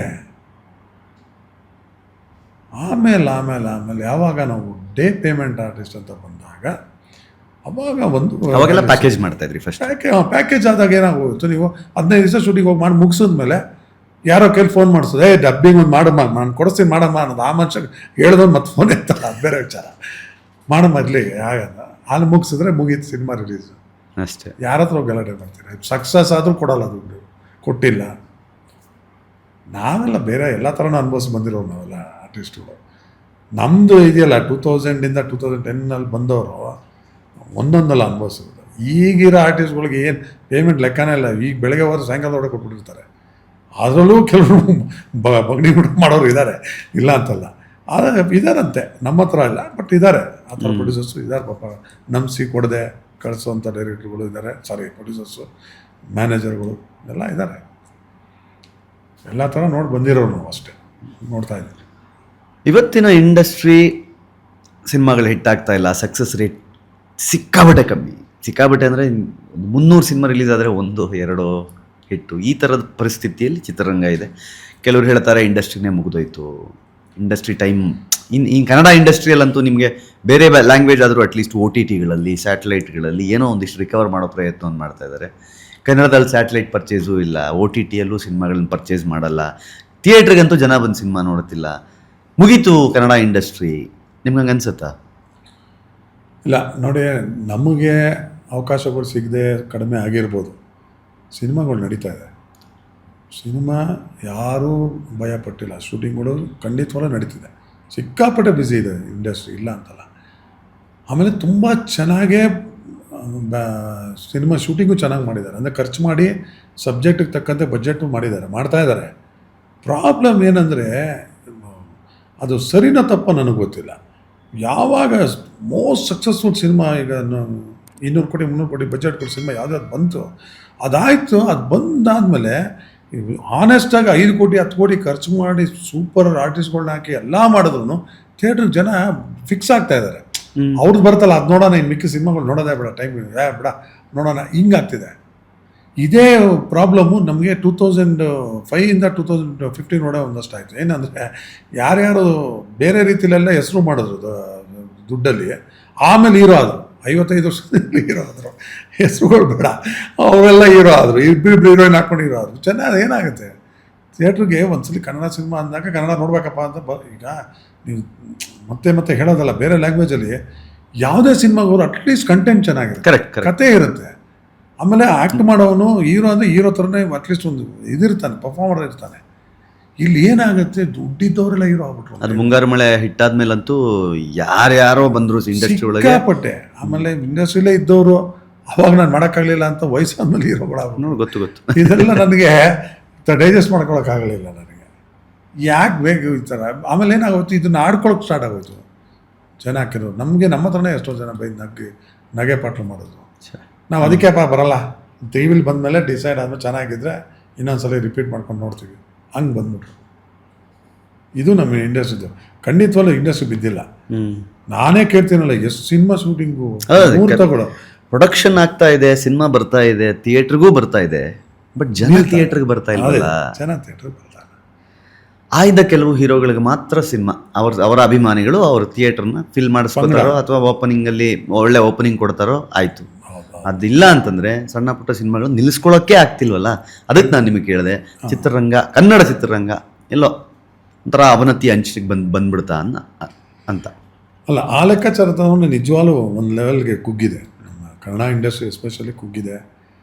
ಆಮೇಲೆ ಯಾವಾಗ ನಾವು ಡೇ ಪೇಮೆಂಟ್ ಆರ್ಟಿಸ್ಟ್ ಅಂತ ಬಂದಾಗ ಅವಾಗೆಲ್ಲ ಪ್ಯಾಕೇಜ್ ಮಾಡ್ತಾ ಇದ್ರಿ. ಫಸ್ಟ್ ಪ್ಯಾಕೇಜ್ ಆದಾಗ ಏನಾಗೋಯ್ತು, ನೀವು 15 ದಿವಸ ಶೂಟಿಂಗ್ ಹೋಗಿ ಮಾಡಿ ಮುಗಿಸಿದ್ಮೇಲೆ ಯಾರೋ ಕೈಲಿ ಫೋನ್ ಮಾಡಿಸೋದು, ಡಬ್ಬಿಂಗ್ ಒಂದು ಮಾಡಮ್ಮ, ನಾನು ಕೊಡಿಸ್ತೀನಿ ಮಾಡಮ್ಮ ಅನ್ನೋದು. ಆ ಮನುಷ್ಯ ಹೇಳಿದವ್ರು ಮತ್ತೆ ಫೋನ್ ಎತ್ತಲ್ಲ, ಅದು ಬೇರೆ ವಿಚಾರ. ಮಾಡಮ್ಮ ಇರಲಿ ಆಗಲ್ಲ, ಅಲ್ಲಿ ಮುಗಿಸಿದ್ರೆ ಮುಗೀತು ಸಿನಿಮಾ ರಿಲೀಸು ಅಷ್ಟೇ. ಯಾರ ಹತ್ರ ಗಲಾಟೆ ಮಾಡ್ತೀರಿ? ಸಕ್ಸಸ್ ಆದರೂ ಕೊಡಲ್ಲ, ದುಡ್ಡು ಕೊಟ್ಟಿಲ್ಲ. ನಾವೆಲ್ಲ ಬೇರೆ ಎಲ್ಲ ಥರನೂ ಅನುಭವಿಸಿ ಬಂದಿರೋರು ನಾವೆಲ್ಲ ಆರ್ಟಿಸ್ಟ್ಗಳು. ನಮ್ಮದು ಇದೆಯಲ್ಲ 2000ಇಂದ 2010 ಬಂದವರು ಒಂದೊಂದಲ್ಲ ಅನುಭವಿಸಿದ್ರು. ಈಗಿರೋ ಆರ್ಟಿಸ್ಟ್ಗಳಿಗೆ ಏನು ಪೇಮೆಂಟ್ ಲೆಕ್ಕನೇ ಇಲ್ಲ. ಈಗ ಬೆಳಗ್ಗೆ ಹೋದ್ರೆ ಸಾಯಂಕಾಲದೊಳಗೆ ಕೊಟ್ಬಿಟ್ಟಿರ್ತಾರೆ. ಅದರಲ್ಲೂ ಕೆಲವರು ಬಗ್ನಿ ಮಾಡೋರು ಇದ್ದಾರೆ, ಇಲ್ಲ ಅಂತಲ್ಲ, ಆದರೆ ಇದ್ದಾರಂತೆ. ನಮ್ಮ ಹತ್ರ ಇಲ್ಲ, ಬಟ್ ಇದ್ದಾರೆ ಆ ಥರ ಪ್ರೊಡ್ಯೂಸರ್ಸು ಇದ್ದಾರೆ. ಪಾಪ ನಂಬಿಸಿ ಕೊಡದೆ ಕಳಿಸೋವಂಥ ಡೈರೆಕ್ಟ್ರುಗಳು ಇದ್ದಾರೆ, ಪ್ರೊಡ್ಯೂಸರ್ಸು, ಮ್ಯಾನೇಜರ್ಗಳು ಎಲ್ಲ ಇದ್ದಾರೆ. ಎಲ್ಲ ಥರ ನೋಡಿ ಬಂದಿರೋರು ನಾವು ಅಷ್ಟೇ ನೋಡ್ತಾ ಇದ್ದೀವಿ. ಇವತ್ತಿನ ಇಂಡಸ್ಟ್ರಿ ಸಿನಿಮಾಗಳು ಹಿಟ್ ಆಗ್ತಾ ಇಲ್ಲ, ಸಕ್ಸಸ್ ರೇಟ್ ಸಿಕ್ಕಾಬಟ್ಟೆ ಕಮ್ಮಿ. ಸಿಕ್ಕಾಬಟ್ಟೆ ಅಂದರೆ 300 ಸಿನಿಮಾ ರಿಲೀಸ್ ಆದರೆ 1-2 ಹಿಟ್ಟು. ಈ ಥರದ ಪರಿಸ್ಥಿತಿಯಲ್ಲಿ ಚಿತ್ರರಂಗ ಇದೆ. ಕೆಲವರು ಹೇಳ್ತಾರೆ ಇಂಡಸ್ಟ್ರಿನೇ ಮುಗಿದೋಯ್ತು, ಇಂಡಸ್ಟ್ರಿ ಟೈಮ್ ಇನ್ನು ಕನ್ನಡ ಇಂಡಸ್ಟ್ರಿಯಲ್ಲಂತೂ ನಿಮಗೆ ಬೇರೆ ಲ್ಯಾಂಗ್ವೇಜ್ ಆದರೂ ಅಟ್ಲೀಸ್ಟ್ OTTಗಳಲ್ಲಿ ಸ್ಯಾಟಲೈಟ್ಗಳಲ್ಲಿ ಏನೋ ಒಂದಿಷ್ಟು ರಿಕವರ್ ಮಾಡೋ ಪ್ರಯತ್ನವನ್ನು ಮಾಡ್ತಾ ಇದ್ದಾರೆ. ಕನ್ನಡದಲ್ಲಿ ಸ್ಯಾಟಲೈಟ್ ಪರ್ಚೇಸೂ ಇಲ್ಲ, OTTಯಲ್ಲೂ ಸಿನಿಮಾಗಳನ್ನ ಪರ್ಚೇಸ್ ಮಾಡಲ್ಲ, ಥಿಯೇಟ್ರಿಗಂತೂ ಜನ ಬಂದು ಸಿನಿಮಾ ನೋಡ್ತಿಲ್ಲ. ಮುಗೀತು ಕನ್ನಡ ಇಂಡಸ್ಟ್ರಿ. ನಿಮ್ಗೆ ಹಂಗೆ ಅನ್ಸುತ್ತಾ? ಇಲ್ಲ ನೋಡಿ, ನಮಗೆ ಅವಕಾಶಗಳು ಸಿಗದೆ ಕಡಿಮೆ ಆಗಿರ್ಬೋದು, ಸಿನಿಮಾಗಳು ನಡೀತಾ ಇದೆ. ಸಿನಿಮಾ ಯಾರೂ ಭಯಪಟ್ಟಿಲ್ಲ, ಶೂಟಿಂಗ್ಗಳು ಖಂಡಿತವಾಗ್ಲೂ ನಡೀತಿದೆ. ಸಿಕ್ಕಾಪಟ್ಟೆ ಬ್ಯುಸಿ ಇದೆ ಇಂಡಸ್ಟ್ರಿ, ಇಲ್ಲ ಅಂತಲ್ಲ. ಆಮೇಲೆ ತುಂಬ ಚೆನ್ನಾಗೇ ಸಿನಿಮಾ ಶೂಟಿಂಗು ಚೆನ್ನಾಗಿ ಮಾಡಿದ್ದಾರೆ. ಅಂದರೆ ಖರ್ಚು ಮಾಡಿ ಸಬ್ಜೆಕ್ಟಿಗೆ ತಕ್ಕಂತೆ ಬಜೆಟು ಮಾಡ್ತಾ ಇದ್ದಾರೆ. ಪ್ರಾಬ್ಲಮ್ ಏನಂದರೆ, ಅದು ಸರಿನೋ ತಪ್ಪ ನನಗೆ ಗೊತ್ತಿಲ್ಲ. ಯಾವಾಗ ಮೋಸ್ಟ್ ಸಕ್ಸಸ್ಫುಲ್ ಸಿನಿಮಾ, ಈಗ 200 ಕೋಟಿ 300 ಕೋಟಿ ಬಜೆಟ್ ಕೊಟ್ಟು ಸಿನಿಮಾ ಯಾವುದಾದ್ರು ಬಂತು, ಅದಾಯಿತು. ಅದು ಬಂದಾದಮೇಲೆ ಆನೆಸ್ಟಾಗಿ 5 ಕೋಟಿ 10 ಕೋಟಿ ಖರ್ಚು ಮಾಡಿ ಸೂಪರ್ ಆರ್ಟಿಸ್ಟ್ಗಳನ್ನ ಹಾಕಿ ಎಲ್ಲ ಮಾಡಿದ್ರು ಥಿಯೇಟ್ರಿಗೆ ಜನ ಫಿಕ್ಸ್ ಆಗ್ತಾ ಇದ್ದಾರೆ. ಅವ್ರದ್ದು ಬರ್ತಲ್ಲ, ಅದು ನೋಡೋಣ, ಇನ್ನು ಮಿಕ್ಕಿ ಸಿನಿಮಾಗಳು ನೋಡೋದೇ ಬೇಡ, ಟೈಮ್ ಬೇಡ ನೋಡೋಣ, ಹಿಂಗಾಗ್ತಿದೆ. ಇದೇ ಪ್ರಾಬ್ಲಮ್ಮು ನಮಗೆ 2005ಇಂದ 2015 ಒಳಗೆ ಒಂದಷ್ಟು ಆಯಿತು. ಏನಂದರೆ ಯಾರ್ಯಾರು ಬೇರೆ ರೀತಿಲೆಲ್ಲ ಹೆಸರು ಮಾಡಿದ್ರು ದುಡ್ಡಲ್ಲಿ, ಆಮೇಲೆ ಹೀರೋ ಆದರು. 55 ವರ್ಷದಲ್ಲಿ ಹೀರೋ ಆದರು, ಹೆಸರುಗಳು ಬೇಡ, ಅವರೆಲ್ಲ ಹೀರೋ ಆದರು. ಇಬ್ಬರಿಬ್ರು ಹೀರೋಯಿನ್ ಹಾಕ್ಕೊಂಡು ಹೀರೋ ಆದರು. ಚೆನ್ನಾಗಿ ಏನಾಗುತ್ತೆ, ಥಿಯೇಟ್ರಿಗೆ ಒಂದ್ಸಲಿ ಕನ್ನಡ ಸಿನಿಮಾ ಅಂದಾಗ ಕನ್ನಡ ನೋಡ್ಬೇಕಪ್ಪ ಅಂತ ಈಗ ನೀವು ಮತ್ತೆ ಹೇಳೋದಲ್ಲ, ಬೇರೆ ಲ್ಯಾಂಗ್ವೇಜಲ್ಲಿ ಯಾವುದೇ ಸಿನಿಮಾಗೋರು ಅಟ್ಲೀಸ್ಟ್ ಕಂಟೆಂಟ್ ಚೆನ್ನಾಗಿರುತ್ತೆ, ಕರೆಕ್ಟ್ ಕತೆ ಇರುತ್ತೆ. ಆಮೇಲೆ ಆ್ಯಕ್ಟ್ ಮಾಡೋನು ಹೀರೋ ಅಂದರೆ ಹೀರೋ ಥರನೇ ಅಟ್ಲೀಸ್ಟ್ ಒಂದು ಇದಿರ್ತಾನೆ, ಪರ್ಫಾರ್ಮರ್ ಇರ್ತಾನೆ. ಇಲ್ಲಿ ಏನಾಗುತ್ತೆ, ದುಡ್ಡಿದ್ದವರೆಲ್ಲ ಹೀರೋ ಆಗ್ಬಿಟ್ರು. ಅದು ಮುಂಗಾರು ಮಳೆ ಹಿಟ್ಟಾದ್ಮೇಲಂತೂ ಯಾರ್ಯಾರೋ ಬಂದರು ಇಂಡಸ್ಟ್ರಿ ಒಳಗೆ, ಸಿಕ್ಕಾಪಟ್ಟೆ. ಆಮೇಲೆ ಇಂಡಸ್ಟ್ರಿಲೇ ಇದ್ದವರು ಅವಾಗ ನಾನು ಮಾಡೋಕ್ಕಾಗಲಿಲ್ಲ ಅಂತ ವಯಸ್ಸಾದ್ಮೇಲೆ ಹೀರೋಗಳಾಗ್ಬಿಟ್ಟು ನೋಡಿ ಗೊತ್ತು ಇದೆಲ್ಲ ನನಗೆ ಡೈಜೆಸ್ಟ್ ಮಾಡ್ಕೊಳಕ್ಕಾಗಲಿಲ್ಲ ನನಗೆ. ಯಾಕೆ ಬೇಕು ಈ ಥರ? ಆಮೇಲೆ ಏನಾಗೋಯ್ತು, ಇದನ್ನು ಆಡ್ಕೊಳಕ್ಕೆ ಸ್ಟಾರ್ಟ್ ಆಗೋಯ್ತು ಜನ ಹಾಕಿರೋರು. ನಮಗೆ ನಮ್ಮ ಹತ್ರನೇ ಎಷ್ಟೋ ಜನ ಬೈದು ನಗೆ ಪಾಠ ಮಾಡೋದು. ನಾವು ಅದಕ್ಕೆ ಬರಲ್ಲ, ಟಿ ವಿಲಿ ಬಂದಮೇಲೆ ಡಿಸೈಡ್ ಆದಮೇಲೆ ಚೆನ್ನಾಗಿದ್ದರೆ ಇನ್ನೊಂದ್ಸಲ ರಿಪೀಟ್ ಮಾಡ್ಕೊಂಡು ನೋಡ್ತೀವಿ, ಹಂಗೆ ಬಂದ್ಬಿಟ್ರು. ಇದು ನಮ್ಮ ಇಂಡಸ್ಟ್ರಿದು. ಖಂಡಿತವಲ್ಲೂ ಇಂಡಸ್ಟ್ರಿ ಬಿದ್ದಿಲ್ಲ. ನಾನೇ ಕೇಳ್ತೀನಲ್ಲ, ಎಷ್ಟು ಸಿನಿಮಾ ಶೂಟಿಂಗು ಮುಹೂರ್ತಗಳು, ಪ್ರೊಡಕ್ಷನ್ ಆಗ್ತಾ ಇದೆ, ಸಿನಿಮಾ ಬರ್ತಾ ಇದೆ, ಥಿಯೇಟ್ರಿಗೂ ಬರ್ತಾ ಇದೆ, ಬಟ್ ಜನ ಥಿಯೇಟ್ರಿಗೆ ಬರ್ತಾ ಇಲ್ಲ. ಜನ ಥಿಯೇಟ್ರಿಗೆ ಬರ್ತಾರೆ. ಆಯ್ದ ಕೆಲವು ಹೀರೋಗಳಿಗೆ ಮಾತ್ರ ಸಿನಿಮಾ, ಅವರ ಅಭಿಮಾನಿಗಳು ಅವ್ರ ಥಿಯೇಟ್ರನ್ನ ಫಿಲ್ ಮಾಡಿಸ್ಕೊತಾರೋ ಅಥವಾ ಓಪನಿಂಗಲ್ಲಿ ಒಳ್ಳೆ ಓಪನಿಂಗ್ ಕೊಡ್ತಾರೋ ಆಯಿತು. ಅದಿಲ್ಲ ಅಂತಂದರೆ ಸಣ್ಣ ಪುಟ್ಟ ಸಿನಿಮಾಗಳು ನಿಲ್ಲಿಸ್ಕೊಳ್ಳೋಕ್ಕೆ ಆಗ್ತಿಲ್ವಲ್ಲ. ಅದಕ್ಕೆ ನಾನು ನಿಮಗೆ ಕೇಳಿದೆ, ಚಿತ್ರರಂಗ, ಕನ್ನಡ ಚಿತ್ರರಂಗ ಎಲ್ಲೋ ಒಂಥರ ಅವನತಿ ಅಂಚಿಗೆ ಬಂದ್ಬಿಡ್ತಾ ಅಂತ. ಅಲ್ಲ, ಆ ಲೆಕ್ಕಾಚಾರವನ್ನು ನಿಜವಾಗ್ಲೂ ಒಂದು ಲೆವೆಲ್ಗೆ ಕುಗ್ಗಿದೆ. ನಮ್ಮ ಕನ್ನಡ ಇಂಡಸ್ಟ್ರಿ ಎಸ್ಪೆಷಲಿ ಕುಗ್ಗಿದೆ.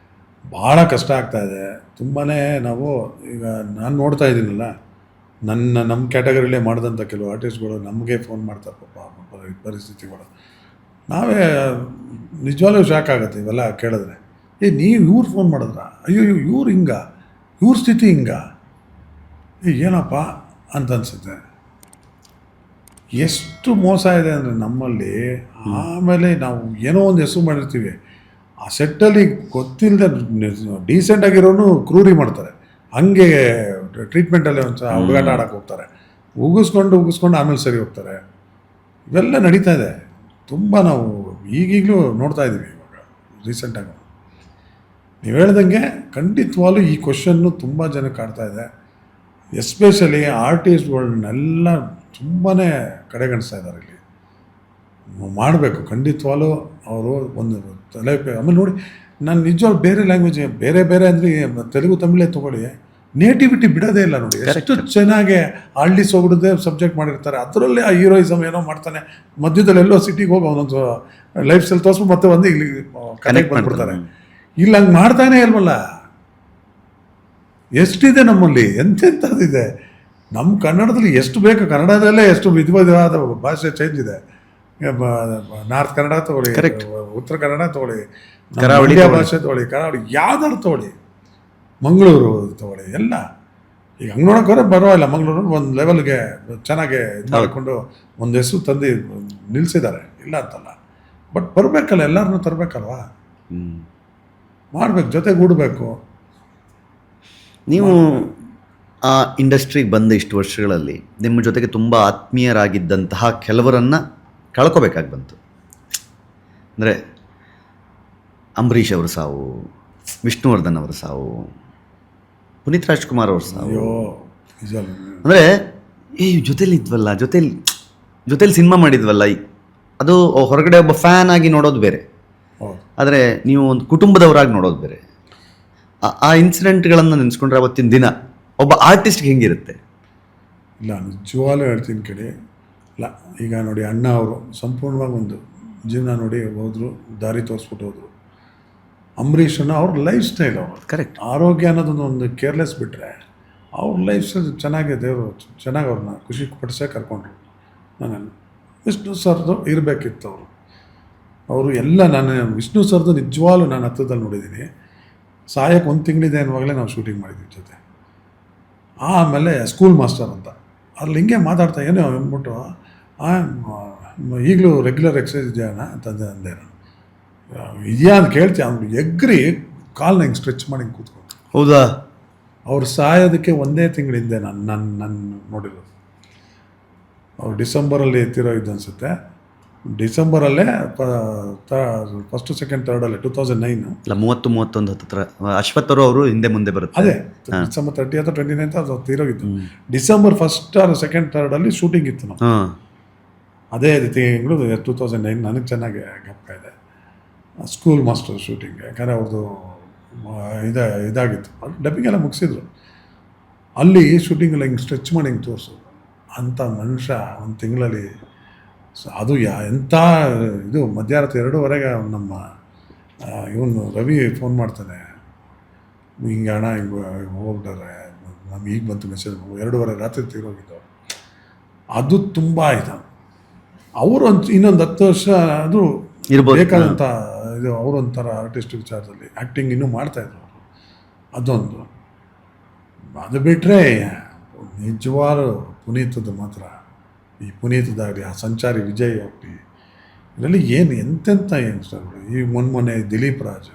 ಭಾಳ ಕಷ್ಟ ಆಗ್ತಾಯಿದೆ. ತುಂಬಾ ನಾವು ಈಗ ನಾನು ನೋಡ್ತಾ ಇದ್ದೀನಲ್ಲ, ನಮ್ಮ ಕ್ಯಾಟಗರಿಲೇ ಮಾಡಿದಂಥ ಕೆಲವು ಆರ್ಟಿಸ್ಟ್ಗಳು ನಮಗೆ ಫೋನ್ ಮಾಡ್ತಾರೆ ಪಾಪ ಪರಿಸ್ಥಿತಿಗಳು. ನಾವೇ ನಿಜವಾಗ್ಲೂ ಶಾಕ್ ಆಗುತ್ತೆ ಇವೆಲ್ಲ ಕೇಳಿದ್ರೆ. ನೀವು ಇವ್ರು ಫೋನ್ ಮಾಡಿದ್ರ, ಅಯ್ಯೋ ಇವ್ರು ಹಿಂಗ, ಇವ್ರ ಸ್ಥಿತಿ ಹಿಂಗ, ಏನಪ್ಪ ಅಂತ ಅನಿಸುತ್ತೆ. ಎಷ್ಟು ಮೋಸ ಇದೆ ಅಂದರೆ ನಮ್ಮಲ್ಲಿ. ಆಮೇಲೆ ನಾವು ಏನೋ ಒಂದು ಹೆಸರು ಮಾಡಿರ್ತೀವಿ, ಆ ಸೆಟ್ಟಲ್ಲಿ ಗೊತ್ತಿಲ್ಲದೆ ಡೀಸೆಂಟಾಗಿರೋನು ಕ್ರೂರಿ ಮಾಡ್ತಾರೆ, ಹಂಗೆ ಟ್ರೀಟ್ಮೆಂಟಲ್ಲಿ ಒಂದು ಹುಡುಗಾಟ ಆಡೋಕ್ಕೆ ಹೋಗ್ತಾರೆ, ಉಗಿಸ್ಕೊಂಡು ಆಮೇಲೆ ಸರಿ ಹೋಗ್ತಾರೆ. ಇವೆಲ್ಲ ನಡೀತಾ ಇದೆ ತುಂಬ. ನಾವು ಈಗೀಗಲೂ ನೋಡ್ತಾ ಇದ್ದೀವಿ. ಇವಾಗ ರೀಸೆಂಟಾಗಿ ನೀವು ಹೇಳ್ದಂಗೆ ಖಂಡಿತವಾಗ್ಲೂ ಈ ಕ್ವಶನ್ನು ತುಂಬ ಜನಕ್ಕೆ ಕಾಡ್ತಾ ಇದೆ. ಎಸ್ಪೆಷಲಿ ಆರ್ಟಿಸ್ಟ್ಗಳನ್ನೆಲ್ಲ ತುಂಬಾ ಕಡೆಗಣಿಸ್ತಾ ಇದ್ದಾರೆ. ಇಲ್ಲಿ ಮಾಡಬೇಕು ಖಂಡಿತವಾಗ್ಲೂ ಅವರು ಒಂದು ತಲೆ. ಆಮೇಲೆ ನೋಡಿ, ನಾನು ನಿಜವಾಗ್ಲೂ ಬೇರೆ ಲ್ಯಾಂಗ್ವೇಜ್ ಬೇರೆ ಅಂದರೆ ತೆಲುಗು ತಮಿಳೇ ತೊಗೊಳ್ಳಿ, ನೇಟಿವಿಟಿ ಬಿಡೋದೇ ಇಲ್ಲ. ನೋಡಿ ಎಷ್ಟು ಚೆನ್ನಾಗಿ ಹಳ್ಳಿ ಸೊಗಡದೇ ಸಬ್ಜೆಕ್ಟ್ ಮಾಡಿರ್ತಾರೆ. ಅದರಲ್ಲೇ ಆ ಹೀರೋಯಿಸಮ್ ಏನೋ ಮಾಡ್ತಾನೆ, ಮಧ್ಯದಲ್ಲಿ ಎಲ್ಲೋ ಸಿಟಿಗೆ ಹೋಗಿ ಅವನೊಂದು ಲೈಫ್ ಸ್ಟೈಲ್ ತೋರಿಸ್ಬಿಟ್ಟು ಮತ್ತೆ ಒಂದು ಇಲ್ಲಿ ಕನೆಕ್ಟ್ ಬಂದ್ಬಿಡ್ತಾರೆ. ಇಲ್ಲ ಹಂಗೆ ಮಾಡ್ತಾನೆ ಇಲ್ವಲ್ಲ. ಎಷ್ಟಿದೆ ನಮ್ಮಲ್ಲಿ, ಎಂತೆಂಥದ್ದಿದೆ. ನಮ್ಮ ಕನ್ನಡದಲ್ಲಿ ಎಷ್ಟು ಬೇಕು, ಕನ್ನಡದಲ್ಲೇ ಎಷ್ಟು ವಿಧವಾದ ಭಾಷೆ ಚೇಂಜ್ ಇದೆ. ನಾರ್ತ್ ಕನ್ನಡ ತೊಗೊಳ್ಳಿ, ಉತ್ತರ ಕನ್ನಡ ತೊಗೊಳ್ಳಿ, ಕರಾವಳಿ ಭಾಷೆ ತೊಗೊಳ್ಳಿ, ಕರಾವಳಿ ಯಾವ್ದಾದ್ರು ತೊಗೊಳ್ಳಿ, ಮಂಗಳೂರು ತೊಗೊಳ್ಳಿ, ಎಲ್ಲ ಈಗ ಹಂಗೆ ನೋಡೋಕೆ ಬರೋಲ್ಲ. ಮಂಗಳೂರು ಒಂದು ಲೆವೆಲ್ಗೆ ಚೆನ್ನಾಗಿ ಇದು ಮಾಡಿಕೊಂಡು ಒಂದು ಹೆಸರು ತಂದು ನಿಲ್ಲಿಸಿದ್ದಾರೆ, ಇಲ್ಲ ಅಂತಲ್ಲ. ಬಟ್ ಬರಬೇಕಲ್ಲ, ಎಲ್ಲರನ್ನೂ ತರಬೇಕಲ್ವಾ, ಮಾಡಬೇಕು, ಜೊತೆಗೂಡಬೇಕು. ನೀವು ಆ ಇಂಡಸ್ಟ್ರಿಗೆ ಬಂದ ಇಷ್ಟು ವರ್ಷಗಳಲ್ಲಿ ನಿಮ್ಮ ಜೊತೆಗೆ ತುಂಬ ಆತ್ಮೀಯರಾಗಿದ್ದಂತಹ ಕೆಲವರನ್ನು ಕಳ್ಕೊಬೇಕಾಗಿ ಬಂತು. ಅಂದರೆ ಅಂಬರೀಷ್ ಅವರ ಸಾವು, ವಿಷ್ಣುವರ್ಧನ್ ಅವರ ಸಾವು, ಪುನೀತ್ ರಾಜ್ಕುಮಾರ್ ಅವ್ರ ಸಾವು. ಅಂದರೆ ಜೊತೇಲಿ ಇದ್ವಲ್ಲ, ಜೊತೇಲಿ ಸಿನಿಮಾ ಮಾಡಿದ್ವಲ್ಲ, ಅದು ಹೊರಗಡೆ ಒಬ್ಬ ಫ್ಯಾನ್ ಆಗಿ ನೋಡೋದು ಬೇರೆ, ಆದರೆ ನೀವು ಒಂದು ಕುಟುಂಬದವರಾಗಿ ನೋಡೋದು ಬೇರೆ. ಆ ಇನ್ಸಿಡೆಂಟ್ಗಳನ್ನು ನೆನೆಸ್ಕೊಂಡ್ರೆ ಅವತ್ತಿನ ದಿನ ಒಬ್ಬ ಆರ್ಟಿಸ್ಟ್ಗೆ ಹೆಂಗಿರುತ್ತೆ? ಇಲ್ಲ, ನಿಜವಾಗ್ಲೂ ಹೇಳ್ತೀನಿ ಕೇಳಿ. ಇಲ್ಲ, ಈಗ ನೋಡಿ, ಅಣ್ಣ ಅವರು ಸಂಪೂರ್ಣವಾಗಿ ಒಂದು ಜೀವನ ನೋಡಿ ಹೋದರು, ದಾರಿ ತೋರಿಸ್ಬಿಟ್ಟು ಹೋದರು. ಅಂಬರೀಷನ್ನು ಅವ್ರ ಲೈಫ್ ಸ್ಟೈಲ್, ಅವರು ಕರೆಕ್ಟ್, ಆರೋಗ್ಯ ಅನ್ನೋದನ್ನು ಒಂದು ಕೇರ್ಲೆಸ್ ಬಿಟ್ಟರೆ ಅವ್ರ ಲೈಫ್ ಸ್ಟೈಲ್ ಚೆನ್ನಾಗಿ ದೇವರು ಚೆನ್ನಾಗಿ ಅವ್ರನ್ನ ಖುಷಿ ಪಡಿಸೇ ಕರ್ಕೊಂಡ್ರು. ನನ್ನನ್ನು ವಿಷ್ಣು ಸರ್ದು ಇರಬೇಕಿತ್ತು ಅವರು ಎಲ್ಲ. ನಾನು ವಿಷ್ಣು ಸರ್ದು ನಿಜವಾಗ್ಲೂ ನಾನು ಹತ್ತದಲ್ಲಿ ನೋಡಿದ್ದೀನಿ. ಸಾಯಕ್ಕೆ 1 ತಿಂಗಳಿದೆ ಅನ್ನುವಾಗಲೇ ನಾವು ಶೂಟಿಂಗ್ ಮಾಡಿದ್ವಿ ಜೊತೆ. ಆಮೇಲೆ ಸ್ಕೂಲ್ ಮಾಸ್ಟರ್ ಅಂತ ಅಲ್ಲಿ ಹಿಂಗೆ ಮಾತಾಡ್ತಾ ಏನೋ ಅಂದ್ಬಿಟ್ಟು, ಈಗಲೂ ರೆಗ್ಯುಲರ್ ಎಕ್ಸಸೈಸ್ ಇದೆಯಾ ಅಂತಂದೆ. ಅಂದೆ ನಾನು, ಇದೆಯಾ ಅಂತ ಕೇಳ್ತೀಯ, ಅವ್ನು ಎಗ್ರಿ ಕಾಲ್ನ ಹಿಂಗೆ ಸ್ಟ್ರೆಚ್ ಮಾಡಿ ಹಿಂಗೆ ಕೂತ್ಕೊಂಡು. ಹೌದಾ? ಅವ್ರು ಸಾಯೋದಕ್ಕೆ 1 ತಿಂಗಳಿಂದೆ ನಾನು ನೋಡಿರೋದು. ಅವ್ರು ಡಿಸೆಂಬರಲ್ಲಿ ಎತ್ತಿರೋ ಇದ್ದು ಅನಿಸುತ್ತೆ. ಡಿಸೆಂಬರಲ್ಲೇ ಫಸ್ಟು ಸೆಕೆಂಡ್ ಥರ್ಡಲ್ಲೇ 2009. ಇಲ್ಲ 30-31 ಹತ್ತಿರ ಅಶ್ವಥ್ ಅವರು ಹಿಂದೆ ಮುಂದೆ ಬರುತ್ತೆ. ಅದೇ ಡಿಸೆಂಬರ್ 30 ಅಥವಾ 29 ಅದು ತೀರೋಗಿತ್ತು. December 1st or 2nd 3rd shooting ಇತ್ತು ನಾವು. ಹಾಂ, ಅದೇ ತಿಂಗಳು 2009 ನನಗೆ ಚೆನ್ನಾಗಿ ಜ್ಞಾಪಕ ಇದೆ. ಸ್ಕೂಲ್ ಮಾಸ್ಟರ್ ಶೂಟಿಂಗ್, ಯಾಕಂದರೆ ಅವ್ರದ್ದು ಇದಾಗಿತ್ತು. ಡಬ್ಬಿಂಗ್ ಎಲ್ಲ ಮುಗಿಸಿದ್ರು. ಅಲ್ಲಿ ಶೂಟಿಂಗೆಲ್ಲ ಹಿಂಗೆ ಸ್ಟ್ರೆಚ್ ಮಾಡಿ ಹಿಂಗೆ ತೋರಿಸೋದು. ಅಂಥ ಮನುಷ್ಯ ಒಂದು ತಿಂಗಳಲ್ಲಿ ಅದು ಎಂಥ ಇದು ಮಧ್ಯರಾತ್ರಿ 2:15 ನಮ್ಮ ಇವನು ರವಿ ಫೋನ್ ಮಾಡ್ತಾನೆ, ಹಿಂಗೆ ಅಣ್ಣ ಹಿಂಗೆ ಹೋಗ್ತಾರೆ, ನಮ್ಗೆ ಈಗ ಬಂತು ಮೆಸೇಜ್, 2:15 ರಾತ್ರಿ ತೀರೋಗಿದ್ದು. ಅದು ತುಂಬ ಆಯ್ತು. ಅವರು ಇನ್ನೊಂದು 10 ವರ್ಷ ಅದು ಬೇಕಾದಂಥ ಇದು ಅವರೊಂಥರ ಆರ್ಟಿಸ್ಟ್ ವಿಚಾರದಲ್ಲಿ ಆ್ಯಕ್ಟಿಂಗ್ ಇನ್ನೂ ಮಾಡ್ತಾಯಿದ್ರು ಅವರು. ಅದೊಂದು ಅದು ಬಿಟ್ಟರೆ ನಿಜವಾದ ಪುನೀತದ್ದು ಮಾತ್ರ, ಈ ಪುನೀತದಾಗಲಿ, ಆ ಸಂಚಾರಿ ವಿಜಯ್ ಆಗಲಿ, ಇದರಲ್ಲಿ ಏನು ಎಂತೆಂಥ ಯಂಗ್ಸ್ಟರ್ಗಳು, ಈ ಮೊನ್ನೆ ದಿಲೀಪ್ ರಾಜ್,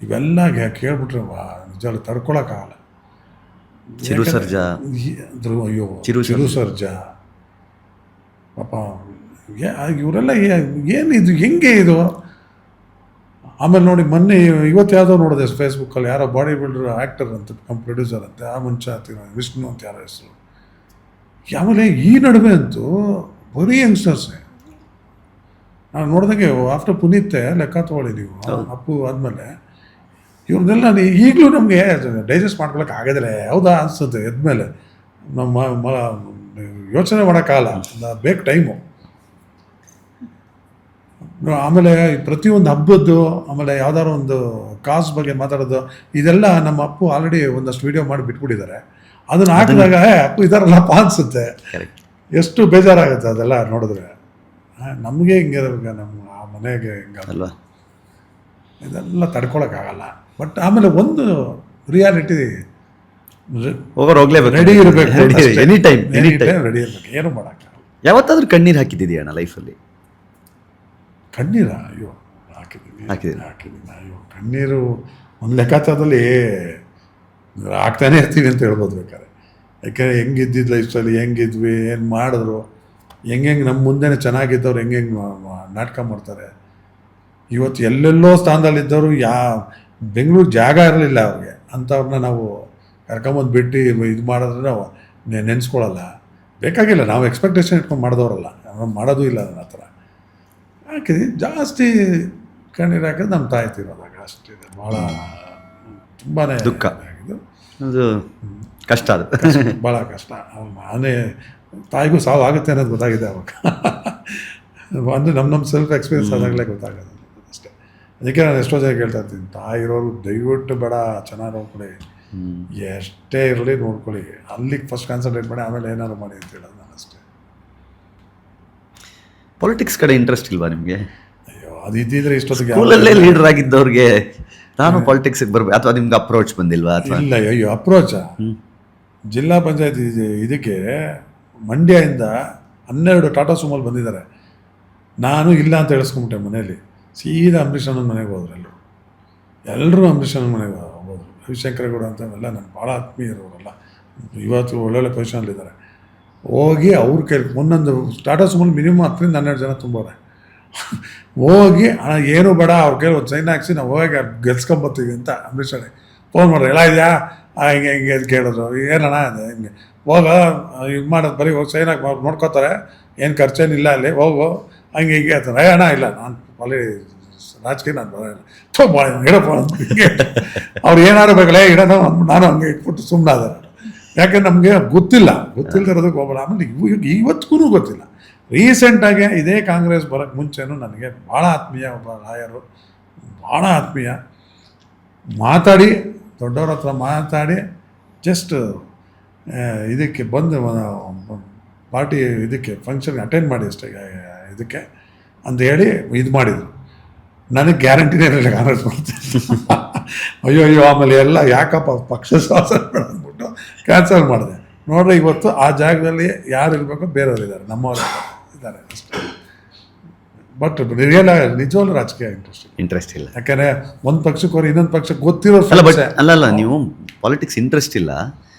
ಇವೆಲ್ಲ ಕೇಳ್ಬಿಟ್ರೆ ನಿಜವಾಗ್ಲೂ ತಡ್ಕೊಳಕ್ಕಾಗಲ್ಲ. ಚಿರು ಸರ್ಜಾ, ಅಯ್ಯೋ ಚಿರು ಸರ್ಜಾ ಪಾಪ, ಇವರೆಲ್ಲ ಏನಿದು ಹೆಂಗೆ ಇದು. ಆಮೇಲೆ ನೋಡಿ ಮೊನ್ನೆ ಇವತ್ತು ಯಾವುದೋ ನೋಡಿದೆ ಫೇಸ್ಬುಕ್ಕಲ್ಲಿ, ಯಾರೋ ಬಾಡಿ ಬಿಲ್ಡರ್ ಆ್ಯಕ್ಟರ್ ಅಂತ ಪ್ರೊಡ್ಯೂಸರ್ ಅಂತೆ, ಆ ಮುಂಚೆ ವಿಷ್ಣು ಅಂತ ಯಾರೋ ಹೆಸರು. ಆಮೇಲೆ ಈ ನಡುವೆ ಅಂತೂ ಬರೀ ಯಂಗ್ಸ್ಟರ್ಸೇ ನಾನು ನೋಡಿದಂಗೆ. ಆಫ್ಟರ್ ಪುನೀತೆ ಲೆಕ್ಕ ತೊಗೊಳ್ಳಿ ನೀವು, ಅಪ್ಪು ಆದಮೇಲೆ ಇವ್ರನ್ನೆಲ್ಲ ಈಗಲೂ ನಮಗೆ ಡೈಜೆಸ್ಟ್ ಮಾಡ್ಕೊಳಕ್ಕೆ ಆಗೋದಿಲ್ಲ. ಹೌದಾ ಅನಿಸುತ್ತೆ ಎದ್ಮೇಲೆ ನಮ್ಮ ಯೋಚನೆ ಮಾಡೋಕ್ಕಾಗಲ್ಲ, ಬೇಕು ಟೈಮು. ಆಮೇಲೆ ಪ್ರತಿಯೊಂದು ಹಬ್ಬದ್ದು, ಆಮೇಲೆ ಯಾವ್ದಾದ್ರು ಒಂದು ಕಾಸ್ ಬಗ್ಗೆ ಮಾತಾಡೋದು, ಇದೆಲ್ಲ ನಮ್ಮ ಅಪ್ಪು ಆಲ್ರೆಡಿ ಒಂದಷ್ಟು ವೀಡಿಯೋ ಮಾಡಿ ಬಿಟ್ಬಿಟ್ಟಿದ್ದಾರೆ. ಅದನ್ನು ಹಾಕಿದಾಗ ಅಪ್ಪು ಇದಾರಲ್ಲಪ್ಪ ಅನಿಸುತ್ತೆ. ಎಷ್ಟು ಬೇಜಾರಾಗುತ್ತೆ ಅದೆಲ್ಲ ನೋಡಿದ್ರೆ. ನಮಗೆ ಹಿಂಗಿರಬೇಕು, ನಮ್ಮ ಆ ಮನೆಗೆ ಹಿಂಗಲ್ವ, ಇದೆಲ್ಲ ತಡ್ಕೊಳಕ್ಕಾಗಲ್ಲ. ಬಟ್ ಆಮೇಲೆ ಒಂದು ರಿಯಾಲಿಟಿ, ರೆಡಿ ಇರಬೇಕು, ಎನಿ ಟೈಮ್ ರೆಡಿ ಇರಬೇಕು, ಏನು ಮಾಡೋಕ್ಕಾಗಲ್ಲ. ಯಾವತ್ತಾದ್ರೂ ಕಣ್ಣೀರು ಹಾಕಿದ್ದೀಯಾ ಅಣ್ಣ ಲೈಫಲ್ಲಿ? ಕಣ್ಣೀರ? ಅಯ್ಯೋ ಹಾಕಿದ್ದೀನಿ. ಅಯ್ಯೋ ಕಣ್ಣೀರು ಒಂದು ಲೆಕ್ಕಾಚಾರದಲ್ಲಿ ಹಾಕ್ತಾನೆ ಇರ್ತೀವಿ ಅಂತ ಹೇಳ್ಬೋದು ಬೇಕಾದ್ರೆ. ಯಾಕೆಂದರೆ ಹೆಂಗಿದ್ದಿದ್ದು ಲೈಫ್ಸ್ಟೈಲಿ, ಹೆಂಗಿದ್ವಿ, ಏನು ಮಾಡಿದ್ರು, ಹೆಂಗೆ ನಮ್ಮ ಮುಂದೆನೇ ಚೆನ್ನಾಗಿದ್ದವ್ರು ಹೆಂಗೆ ನಾಟಕ ಮಾಡ್ತಾರೆ. ಇವತ್ತು ಎಲ್ಲೆಲ್ಲೋ ಸ್ಥಾನದಲ್ಲಿದ್ದವರು ಬೆಂಗಳೂರು ಜಾಗ ಇರಲಿಲ್ಲ ಅವ್ರಿಗೆ, ಅಂಥವ್ರನ್ನ ನಾವು ಕರ್ಕೊಂಬಂದು ಬಿಟ್ಟು ಇದು ಮಾಡಿದ್ರೆ ನಾವು ನೆನೆಸ್ಕೊಳ್ಳಲ್ಲ. ಬೇಕಾಗಿಲ್ಲ, ನಾವು ಎಕ್ಸ್ಪೆಕ್ಟೇಷನ್ ಇಟ್ಕೊಂಡು ಮಾಡಿದವರಲ್ಲ, ನಾವು ಮಾಡೋದು ಇಲ್ಲ ಅದನ್ನ. ಆ ಥರ ಹಾಕಿದ್ವಿ. ಜಾಸ್ತಿ ಕಣ್ಣೀರು ಹಾಕಿದ್ರೆ ನಮ್ಮ ತಾಯಿ ತೀರೋದಾಗ ಅಷ್ಟೇ. ಭಾಳ ತುಂಬಾ ದುಃಖ ಆಗಿದ್ದು, ಅದು ಕಷ್ಟ, ಅದು ಭಾಳ ಕಷ್ಟ. ನಾನೇ ತಾಯಿಗೂ ಸಾವು ಆಗುತ್ತೆ ಅನ್ನೋದು ಗೊತ್ತಾಗಿದೆ ಅವಾಗ. ಅಂದರೆ ನಮ್ಮ ಸೆಲ್ಫ್ ಎಕ್ಸ್ಪೀರಿಯನ್ಸ್ ಆದಾಗಲೇ ಗೊತ್ತಾಗೋದು ಅಷ್ಟೇ. ಅದಕ್ಕೆ ನಾನು ಎಷ್ಟೋ ಜನ ಕೇಳ್ತಾ ಇರ್ತೀನಿ, ತಾಯಿ ಇರೋರು ದಯವಿಟ್ಟು ಬೇಡ, ಚೆನ್ನಾಗಿ ನೋಡ್ಕೊಳ್ಳಿ, ಎಷ್ಟೇ ಇರಲಿ ನೋಡ್ಕೊಳ್ಳಿ, ಅಲ್ಲಿಗೆ ಫಸ್ಟ್ ಕಾನ್ಸಂಟ್ರೇಟ್ ಮಾಡಿ ಆಮೇಲೆ ಏನಾದ್ರು ಮಾಡಿ ಅಂತ ಹೇಳೋದು ನಾನು ಅಷ್ಟೇ. ಪೊಲಿಟಿಕ್ಸ್ ಕಡೆ ಇಂಟ್ರೆಸ್ಟ್ ಇಲ್ವಾ ನಿಮಗೆ? ಅಯ್ಯೋ ಅದು ಇದ್ದಿದ್ರೆ ಇಷ್ಟೊತ್ತಿಗೆ ಸ್ಕೂಲಲ್ಲೇ ಲೀಡರ್ ಆಗಿದ್ದವ್ರಿಗೆ ನಾನು ಪಾಲಿಟಿಕ್ಸ್ಗೆ ಬರ್ಬೇಕು, ಅಥವಾ ನಿಮ್ಗೆ ಅಪ್ರೋಚ್ ಬಂದಿಲ್ವಾ? ಅಥವಾ ಇಲ್ಲ, ಅಯ್ಯೋ ಅಪ್ರೋಚ ಜಿಲ್ಲಾ ಪಂಚಾಯತ್ ಇದಕ್ಕೆ ಮಂಡ್ಯದಿಂದ 12 ಟಾಟಾ ಸುಮೋಲ್ ಬಂದಿದ್ದಾರೆ. ನಾನು ಇಲ್ಲ ಅಂತ ಹೇಳಿಸ್ಕೊಂಬಿಟ್ಟೆ ಮನೇಲಿ. ಸೀದಾ ಅಂಬರೀಷ್ ಅಣ್ಣನ ಮನೆಗೆ ಹೋದ್ರು ಎಲ್ಲರೂ ಅಂಬರೀಷ್ ಅಣ್ಣನ ಮನೆಗೆ ಹೋದ್ರು. ರವಿಶಂಕರೇಗೌಡ ಅಂತವೆಲ್ಲ ನನ್ನ ಭಾಳ ಆತ್ಮೀಯರವರೆಲ್ಲ ಇವತ್ತು ಒಳ್ಳೊಳ್ಳೆ ಪೊಸಿಷನಲ್ಲಿದ್ದಾರೆ. ಹೋಗಿ ಅವ್ರ ಕೈಲಿ ಒಂದೊಂದು ಟಾಟಾ ಸುಮೋಲ್ ಮಿನಿಮಮ್ 10-12 ಜನ ತುಂಬವ್ರೆ. ಹೋಗಿ ಏನು ಬೇಡ, ಅವ್ರ ಕೈಲಿ ಒಂದು ಸೈನ್ ಹಾಕ್ಸಿ ನಾವು ಹೋಗಿ ಗೆಲ್ಸ್ಕೊಂಬರ್ತೀವಿ ಅಂತ ಅಂಬರೀಷ್ ಅಣ್ಣ ಫೋನ್ ಮಾಡ್ರಿ, ಎಲ್ಲ ಇದೆಯಾ ಹಿಂಗೆ ಹಿಂಗೆ ಅಂತ ಕೇಳಿದ್ರು. ಏನಣ್ಣ ಅದೇ ಹಿಂಗೆ ಹೋಗ ಇದು ಮಾಡೋದು, ಬರೀ ಹೋಗಿ ಸೈನ್ ಹಾಕಿ ನೋಡ್ಕೋತಾರೆ, ಏನು ಖರ್ಚೇನಿಲ್ಲ ಅಲ್ಲಿ, ಹೋಗು ಹಂಗೆ ಹಿಂಗೆ ಅಂತಾರೆ. ಅಣ್ಣ ಇಲ್ಲ, ನಾನು ಅಲ್ಲಿ ರಾಜಕೀಯ ನಾನು ಬರೋಲ್ಲ, ಇಡಪ್ಪ ಅಂತ ಹಿಂಗೆ ಅವ್ರು ಏನಾರು ಬೇಕಲ್ಲ ಇಡೋಣ ಅಂದ್ಬಿಟ್ಟು ನಾನು ಹಂಗೆ ಇಟ್ಬಿಟ್ಟು ಸುಮ್ಮನಾದಾರೆ. ಯಾಕೆಂದ್ರೆ ನಮಗೆ ಗೊತ್ತಿಲ್ಲದಿರೋದಕ್ಕೆ ಹೋಗಲ್ಲ. ಆಮೇಲೆ ಇವತ್ತಿಗೂ ಗೊತ್ತಿಲ್ಲ. ರೀಸೆಂಟಾಗಿ ಇದೇ ಕಾಂಗ್ರೆಸ್ ಬರೋಕ್ಕೆ ಮುಂಚೆನೂ ನನಗೆ ಭಾಳ ಆತ್ಮೀಯ ಒಬ್ಬ ಲಾಯರು, ಭಾಳ ಆತ್ಮೀಯ, ಮಾತಾಡಿ ದೊಡ್ಡವ್ರ ಹತ್ರ ಮಾತಾಡಿ ಜಸ್ಟ್ ಇದಕ್ಕೆ ಬಂದು ಪಾರ್ಟಿ ಇದಕ್ಕೆ ಫಂಕ್ಷನ್ಗೆ ಅಟೆಂಡ್ ಮಾಡಿ ಅಷ್ಟೇ ಇದಕ್ಕೆ ಅಂತ ಹೇಳಿ ಇದು ಮಾಡಿದರು. ನನಗೆ ಗ್ಯಾರಂಟಿನೇ ಇರಲಿಲ್ಲ ಕಾಂಗ್ರೆಸ್ ಮಾಡ್ತೀನಿ. ಅಯ್ಯೋ ಆಮೇಲೆ ಎಲ್ಲ ಯಾಕಪ್ಪ ಪಕ್ಷ ಶಾಸನ ಅಂದ್ಬಿಟ್ಟು ಕ್ಯಾನ್ಸಲ್ ಮಾಡಿದೆ. ನೋಡ್ರಿ ಇವತ್ತು ಆ ಜಾಗದಲ್ಲಿ ಯಾರು ಇರಬೇಕು ಬೇರೆಯವ್ರು ಇದ್ದಾರೆ, ನಮ್ಮವರು ಇದ್ದಾರೆ ಅಷ್ಟೇ. ಬಟ್ ನಿಜವಾಗ್ಲೂ ರಾಜಕೀಯ ಇಂಟ್ರೆಸ್ಟ್ ಇಲ್ಲ. ಯಾಕಂದರೆ ಒಂದು ಪಕ್ಷಕ್ಕೆ ಅವ್ರು ಇನ್ನೊಂದು ಪಕ್ಷಕ್ಕೆ ಗೊತ್ತಿರೋ ಅಲ್ಲ ನೀವು ಪಾಲಿಟಿಕ್ಸ್ ಇಂಟ್ರೆಸ್ಟ್ ಇಲ್ಲ.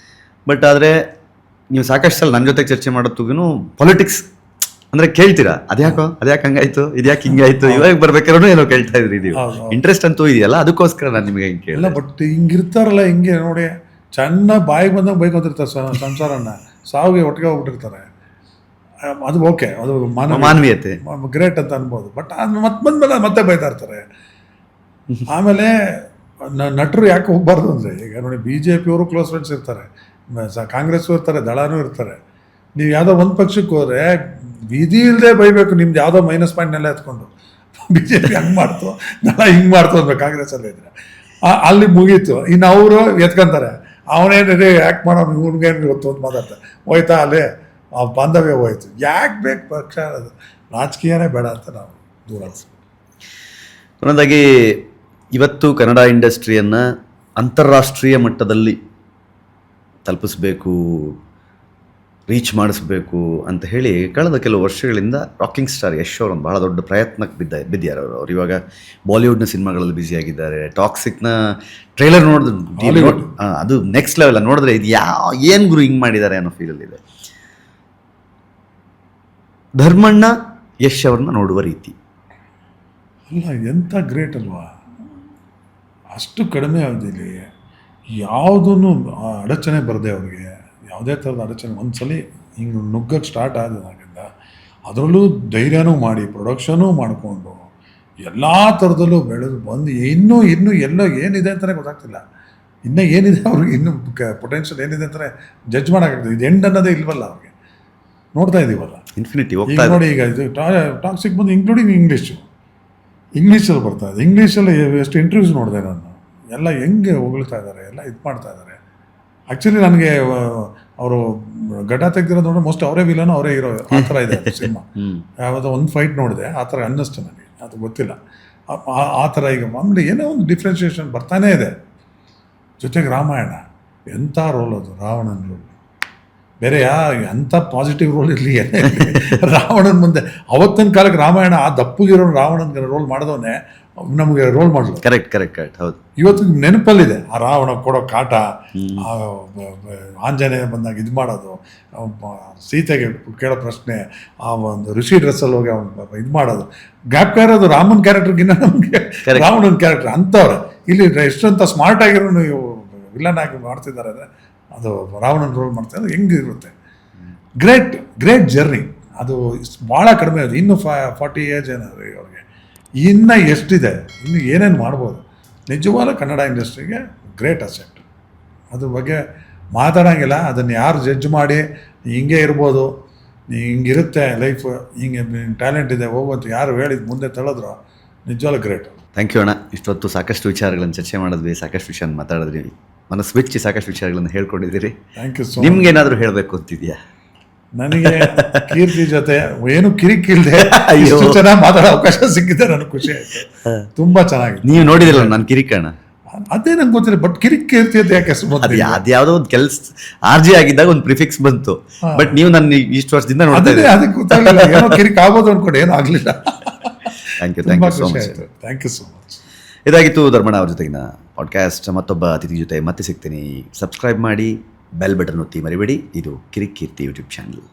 ಬಟ್ ಆದರೆ ನೀವು ಸಾಕಷ್ಟು ಸಲ ನನ್ನ ಜೊತೆ ಚರ್ಚೆ ಮಾಡೋದಕ್ಕೂ ಪಾಲಿಟಿಕ್ಸ್ ಅಂದ್ರೆ ಕೇಳ್ತೀರಾ ಅದ್ಯಾಕೆ ಹಂಗಾಯ್ತು, ಇದ್ಯಾಕೆ ಹಿಂಗಾಯ್ತು, ಇವಾಗ ಬರ್ಬೇಕಾದ್ರೂ ಏನೋ ಕೇಳ್ತಾ ಇದ್ರಿ ನೀವು. ಹೌದು, ಹೌದು. ಇಂಟ್ರೆಸ್ಟ್ ಅಂತೂ ಇದೆಯಲ್ಲ, ಅದಕ್ಕೋಸ್ಕರ ನಾನು ನಿಮಗೆ ಹಿಂಗೆ ಇಲ್ಲ ಕೇಳಿಲ್ಲ. ಬಟ್ ಹಿಂಗಿರ್ತಾರಲ್ಲ, ಹಿಂಗೆ ನೋಡಿ ಚೆನ್ನಾಗಿ ಬಾಯಿಗೆ ಬಂದಾಗ ಬೈಕೊಂತಿರ್ತಾರೆ ಸಂಸಾರನ, ಸಾವಿಗೆ ಒಟ್ಟಿಗೆ ಹೋಗ್ಬಿಟ್ಟಿರ್ತಾರೆ. ಅದು ಓಕೆ, ಅದು ಮಾನವೀಯತೆ ಗ್ರೇಟ್ ಅಂತ ಅನ್ಬೋದು. ಬಟ್ ಅದು ಮತ್ತೆ ಬಂದ್ಮೇಲೆ ಮತ್ತೆ ಬೈತಾ ಇರ್ತಾರೆ. ಆಮೇಲೆ ನಟರು ಯಾಕೆ ಹೋಗ್ಬಾರ್ದು ಅಂದರೆ, ಈಗ ನೋಡಿ BJP ಅವರು ಕ್ಲೋಸ್ ಫ್ರೆಂಡ್ಸ್ ಇರ್ತಾರೆ, ಕಾಂಗ್ರೆಸ್ಸು ಇರ್ತಾರೆ, ದಳನೂ ಇರ್ತಾರೆ. ನೀವು ಯಾವುದೋ ಒಂದು ಪಕ್ಷಕ್ಕೆ ಹೋದರೆ ವಿಧಿ ಇಲ್ಲದೆ ಬೈಬೇಕು, ನಿಮ್ದು ಯಾವುದೋ ಮೈನಸ್ ಪಾಯಿಂಟ್ನೆಲ್ಲ ಎತ್ಕೊಂಡು. BJP ಹಂಗೆ ಮಾಡ್ತು, ದಳ ಹಿಂಗೆ ಮಾಡ್ತು ಅಂದ್ರೆ ಕಾಂಗ್ರೆಸ್ಸಲ್ಲೇ ಇದ್ರೆ ಅಲ್ಲಿ ಮುಗೀತು. ಇನ್ನು ಅವರು ಎತ್ಕೊಂತಾರೆ, ಅವನೇನಿದೆ ಯಾಕೆ ಮಾಡೋ ಇವ್ನಿಗೇನು ಗೊತ್ತು ಅಂತ ಮಾತಾಡ್ತಾರೆ. ಹೋಯ್ತಾ ಅಲ್ಲೇ ಆ ಬಾಂಧವ್ಯ ಹೋಯ್ತು. ಯಾಕೆ ಬೇಕು ಪಕ್ಷ, ಅದು ರಾಜಕೀಯನೇ ಬೇಡ ಅಂತ ನಾವು ದೂರ. ಒಂದೊಂದಾಗಿ ಇವತ್ತು ಕನ್ನಡ ಇಂಡಸ್ಟ್ರಿಯನ್ನು ಅಂತಾರಾಷ್ಟ್ರೀಯ ಮಟ್ಟದಲ್ಲಿ ತಲುಪಿಸ್ಬೇಕು, ರೀಚ್ ಮಾಡಿಸ್ಬೇಕು ಅಂತ ಹೇಳಿ ಕಳೆದ ಕೆಲವು ವರ್ಷಗಳಿಂದ ರಾಕಿಂಗ್ ಸ್ಟಾರ್ ಯಶ್ ಅವರು ಒಂದು ಬಹಳ ದೊಡ್ಡ ಪ್ರಯತ್ನಕ್ಕೆ ಬಿದ್ದಿದ್ದಾರೆ. ಅವ್ರು ಇವಾಗ ಬಾಲಿವುಡ್ನ ಸಿನಿಮಾಗಳಲ್ಲಿ ಬ್ಯುಸಿಯಾಗಿದ್ದಾರೆ. ಟಾಕ್ಸಿಕ್ನ ಟ್ರೈಲರ್ ನೋಡಿದ್ರೆ ಅದು ನೆಕ್ಸ್ಟ್ ಲೆವೆಲ್ ನೋಡಿದ್ರೆ ಇದು ಏನು ಗುರು ಹಿಂಗೆ ಮಾಡಿದ್ದಾರೆ ಅನ್ನೋ ಫೀಲಲ್ಲಿದೆ. ಧರ್ಮಣ್ಣ ಯಶ್ ಅವ್ರನ್ನ ನೋಡುವ ರೀತಿ ಅಲ್ಲ, ಎಂಥ ಗ್ರೇಟ್ ಅಲ್ವಾ. ಅಷ್ಟು ಕಡಿಮೆ ಅವಧಿಯಲ್ಲಿ ಯಾವುದೂ ಅಡಚಣೆ ಬರದೆ ಅವ್ರಿಗೆ, ಯಾವುದೇ ಥರದ ಅಡಚಣೆ ಒಂದ್ಸಲಿ ಹಿಂಗೆ ನುಗ್ಗಕ್ಕೆ ಸ್ಟಾರ್ಟ್ ಆದಾಗಿಂದ ಅದರಲ್ಲೂ ಧೈರ್ಯನೂ ಮಾಡಿ ಪ್ರೊಡಕ್ಷನೂ ಮಾಡಿಕೊಂಡು ಎಲ್ಲ ಥರದಲ್ಲೂ ಬೆಳೆದು ಬಂದು ಇನ್ನೂ ಎಲ್ಲೋ ಏನಿದೆ ಅಂತಲೇ ಗೊತ್ತಾಗ್ತಿಲ್ಲ. ಇನ್ನೂ ಏನಿದೆ ಅವ್ರಿಗೆ, ಇನ್ನೂ ಪೊಟೆನ್ಷಿಯಲ್ ಏನಿದೆ ಅಂತಲೇ ಜಡ್ಜ್ ಮಾಡೋಕ್ಕಾಗ್ತದೆ. ಇದು ಎಂಡ್ ಅನ್ನೋದೇ ಇಲ್ವಲ್ಲ ಅವ್ರಿಗೆ. ನೋಡ್ತಾ ಇದ್ದೀವಲ್ಲ ಇನ್ಫಿನಿಟಿ ಈಗ ನೋಡಿ. ಈಗ ಇದು ಟಾಕ್ಸಿಕ್ ಬಂದು ಇನ್ಕ್ಲೂಡಿಂಗ್ ಇಂಗ್ಲೀಷಲ್ಲಿ ಬರ್ತಾ ಇದೆ. ಇಂಗ್ಲೀಷಲ್ಲಿ ಎಷ್ಟು ಇಂಟರ್ವ್ಯೂಸ್ ನೋಡಿದೆ ನಾನು, ಎಲ್ಲ ಹೆಂಗೆ ಹೊಗಳ್ತಾ ಇದ್ದಾರೆ, ಎಲ್ಲ ಇದು ಮಾಡ್ತಾ ಇದ್ದಾರೆ. ಆ್ಯಕ್ಚುಲಿ ನನಗೆ ಅವರು ಘಟ ತೆಗ್ದಿರೋದು ನೋಡಿ ಮೋಸ್ಟ್ ಅವರೇ ವಿಲನ್, ಅವರೇ ಹೀರೋ, ಆ ಥರ ಇದೆ ಸಿನಿಮಾ. ಯಾವುದೋ ಒಂದು ಫೈಟ್ ನೋಡಿದೆ, ಆ ಥರ ಅನ್ನಿಸ್ತು ನನಗೆ, ಅದು ಗೊತ್ತಿಲ್ಲ. ಆ ಥರ ಈಗ ಆಮೇಲೆ ಏನೋ ಒಂದು ಡಿಫ್ರೆನ್ಷಿಯೇಷನ್ ಬರ್ತಾನೇ ಇದೆ. ಜೊತೆಗೆ ರಾಮಾಯಣ ಎಂಥ ರೋಲ್ ಅದು, ರಾವಣನ ರೋಲ್. ಬೇರೆ ಎಂಥ ಪಾಸಿಟಿವ್ ರೋಲ್ ಇರಲಿ, ರಾವಣನ ಮುಂದೆ ಅವತ್ತಿನ ಕಾಲಕ್ಕೆ ರಾಮಾಯಣ ಆ ದಪ್ಪಗಿರೋ ರಾವಣನ ರೋಲ್ ಮಾಡಿದವನೇ ನಮಗೆ ರೋಲ್ ಮಾಡಲು. ಕರೆಕ್ಟ್ ಹೌದು. ಇವತ್ತು ನೆನಪಲ್ಲಿದೆ ಆ ರಾವಣ ಕೊಡೋ ಕಾಟ, ಆಂಜನೇಯ ಬಂದಾಗ ಇದು ಮಾಡೋದು, ಸೀತೆಗೆ ಕೇಳೋ ಪ್ರಶ್ನೆ, ಆ ಒಂದು ಋಷಿ ಡ್ರೆಸ್ಸಲ್ಲಿ ಹೋಗಿ ಅವ್ನು ಇದು ಮಾಡೋದು, ಜ್ಞಾಪಕ ಇರೋದು ರಾಮನ ಕ್ಯಾರೆಕ್ಟರ್ಗಿನ್ನ ನಮಗೆ ರಾವಣನ ಕ್ಯಾರೆಕ್ಟರ್ ಅಂಥವ್ರೆ. ಇಲ್ಲಿ ಎಷ್ಟಂತ ಸ್ಮಾರ್ಟ್ ಆಗಿರೋ ವಿಲನ್ ಆಗಿ ಮಾಡ್ತಿದ್ದಾರೆ ಅಂದರೆ ಅದು ರಾವಣನ ರೋಲ್ ಮಾಡ್ತಾರೆ. ಹೆಂಗಿರುತ್ತೆ, ಗ್ರೇಟ್ ಜರ್ನಿ. ಅದು ಭಾಳ ಕಡಿಮೆ, ಅದು ಇನ್ನೂ 40 ಏಜ್ ಏನಾದ್ರು ಅವ್ರಿಗೆ, ಇನ್ನೂ ಎಷ್ಟಿದೆ, ಇನ್ನು ಏನೇನು ಮಾಡ್ಬೋದು. ನಿಜವಾದ ಕನ್ನಡ ಇಂಡಸ್ಟ್ರಿಗೆ ಗ್ರೇಟ್ ಅಸೆಟ್. ಅದ್ರ ಬಗ್ಗೆ ಮಾತಾಡೋಂಗಿಲ್ಲ. ಅದನ್ನು ಯಾರು ಜಡ್ಜ್ ಮಾಡಿ ಹಿಂಗೆ ಇರ್ಬೋದು, ಹಿಂಗಿರುತ್ತೆ ಲೈಫ್, ಹಿಂಗೆ ಟ್ಯಾಲೆಂಟ್ ಇದೆ ಹೋಗುವಂತ ಯಾರು ಹೇಳಿದ ಮುಂದೆ ತಳೆದ್ರು ನಿಜವಾಗ್ಲೂ ಗ್ರೇಟ್. ಥ್ಯಾಂಕ್ ಯು ಅಣ್ಣ. ಇಷ್ಟೊತ್ತು ಸಾಕಷ್ಟು ವಿಚಾರಗಳನ್ನು ಚರ್ಚೆ ಮಾಡಿದ್ವಿ, ಸಾಕಷ್ಟು ವಿಷಯ ಮಾತಾಡಿದ್ರಿ, ಮನಸ್ಸು ಬಿಚ್ಚಿ ಸಾಕಷ್ಟು ವಿಚಾರಗಳನ್ನು ಹೇಳ್ಕೊಂಡಿದ್ದೀರಿ. Thank you so. ನಿಮ್ಗೆ ಏನಾದರೂ ಹೇಳಬೇಕು ಅಂತಿದೆಯಾ? ನನಗೆ ಕೀರ್ತಿ ಜೊತೆ ಏನು ಕಿರಿಕಿಲ್ದೆ ಚೆನ್ನಾಗಿ ಮಾತಾಡೋ ಅವಕಾಶ ಸಿಕ್ಕಿದೆ, ನನಗೆ ಖುಷಿ ಆಯ್ತು. ತುಂಬಾ ಚೆನ್ನಾಗಿದೆ. ನೀವು ನೋಡಿದಿಲ್ಲ ನಾನು ಕಿರಿಕಣ್ಣ, ಅದೇ ನಂಗೆ ಗೊತ್ತಿಲ್ಲ. ಬಟ್ ಕೀರ್ತಿ ಅಂತ ಯಾಕೆ ಅದ್ಯಾವುದೋ ಒಂದು ಕೆಲಸ RJ ಆಗಿದ್ದಾಗ ಒಂದು ಪ್ರಿಫಿಕ್ಸ್ ಬಂತು. ಬಟ್ ನೀವು ನನ್ನ ಇಷ್ಟು ವರ್ಷದಿಂದ ನೋಡ್ತಾ ಇದ್ದೀರಿ, ಅದಕ್ಕೆ ಗೊತ್ತಾಗಲಿಲ್ಲ. ಏನೋ ಕಿರಿಕ್ ಆಗ್ಬೋದು ಅನ್ಕೊಂಡು ಏನೂ ಆಗಲಿಲ್ಲ. Thank you so much. Thank you so much. ಇದಾಗಿತ್ತು ಧರ್ಮಣ್ಣ ಅವ್ರ ಜೊತೆಗಿನ ಪಾಡ್ಕಾಸ್ಟ್. ಮತ್ತೊಬ್ಬ ಅತಿಥಿ ಜೊತೆ ಮತ್ತೆ ಸಿಗ್ತೀನಿ. ಸಬ್ಸ್ಕ್ರೈಬ್ ಮಾಡಿ, ಬೆಲ್ ಬಟನ್ ಒತ್ತಿ ಮರಿಬೇಡಿ. ಇದು ಕಿರಿಕ್ ಕೀರ್ತಿ ಯೂಟ್ಯೂಬ್ ಚಾನಲ್.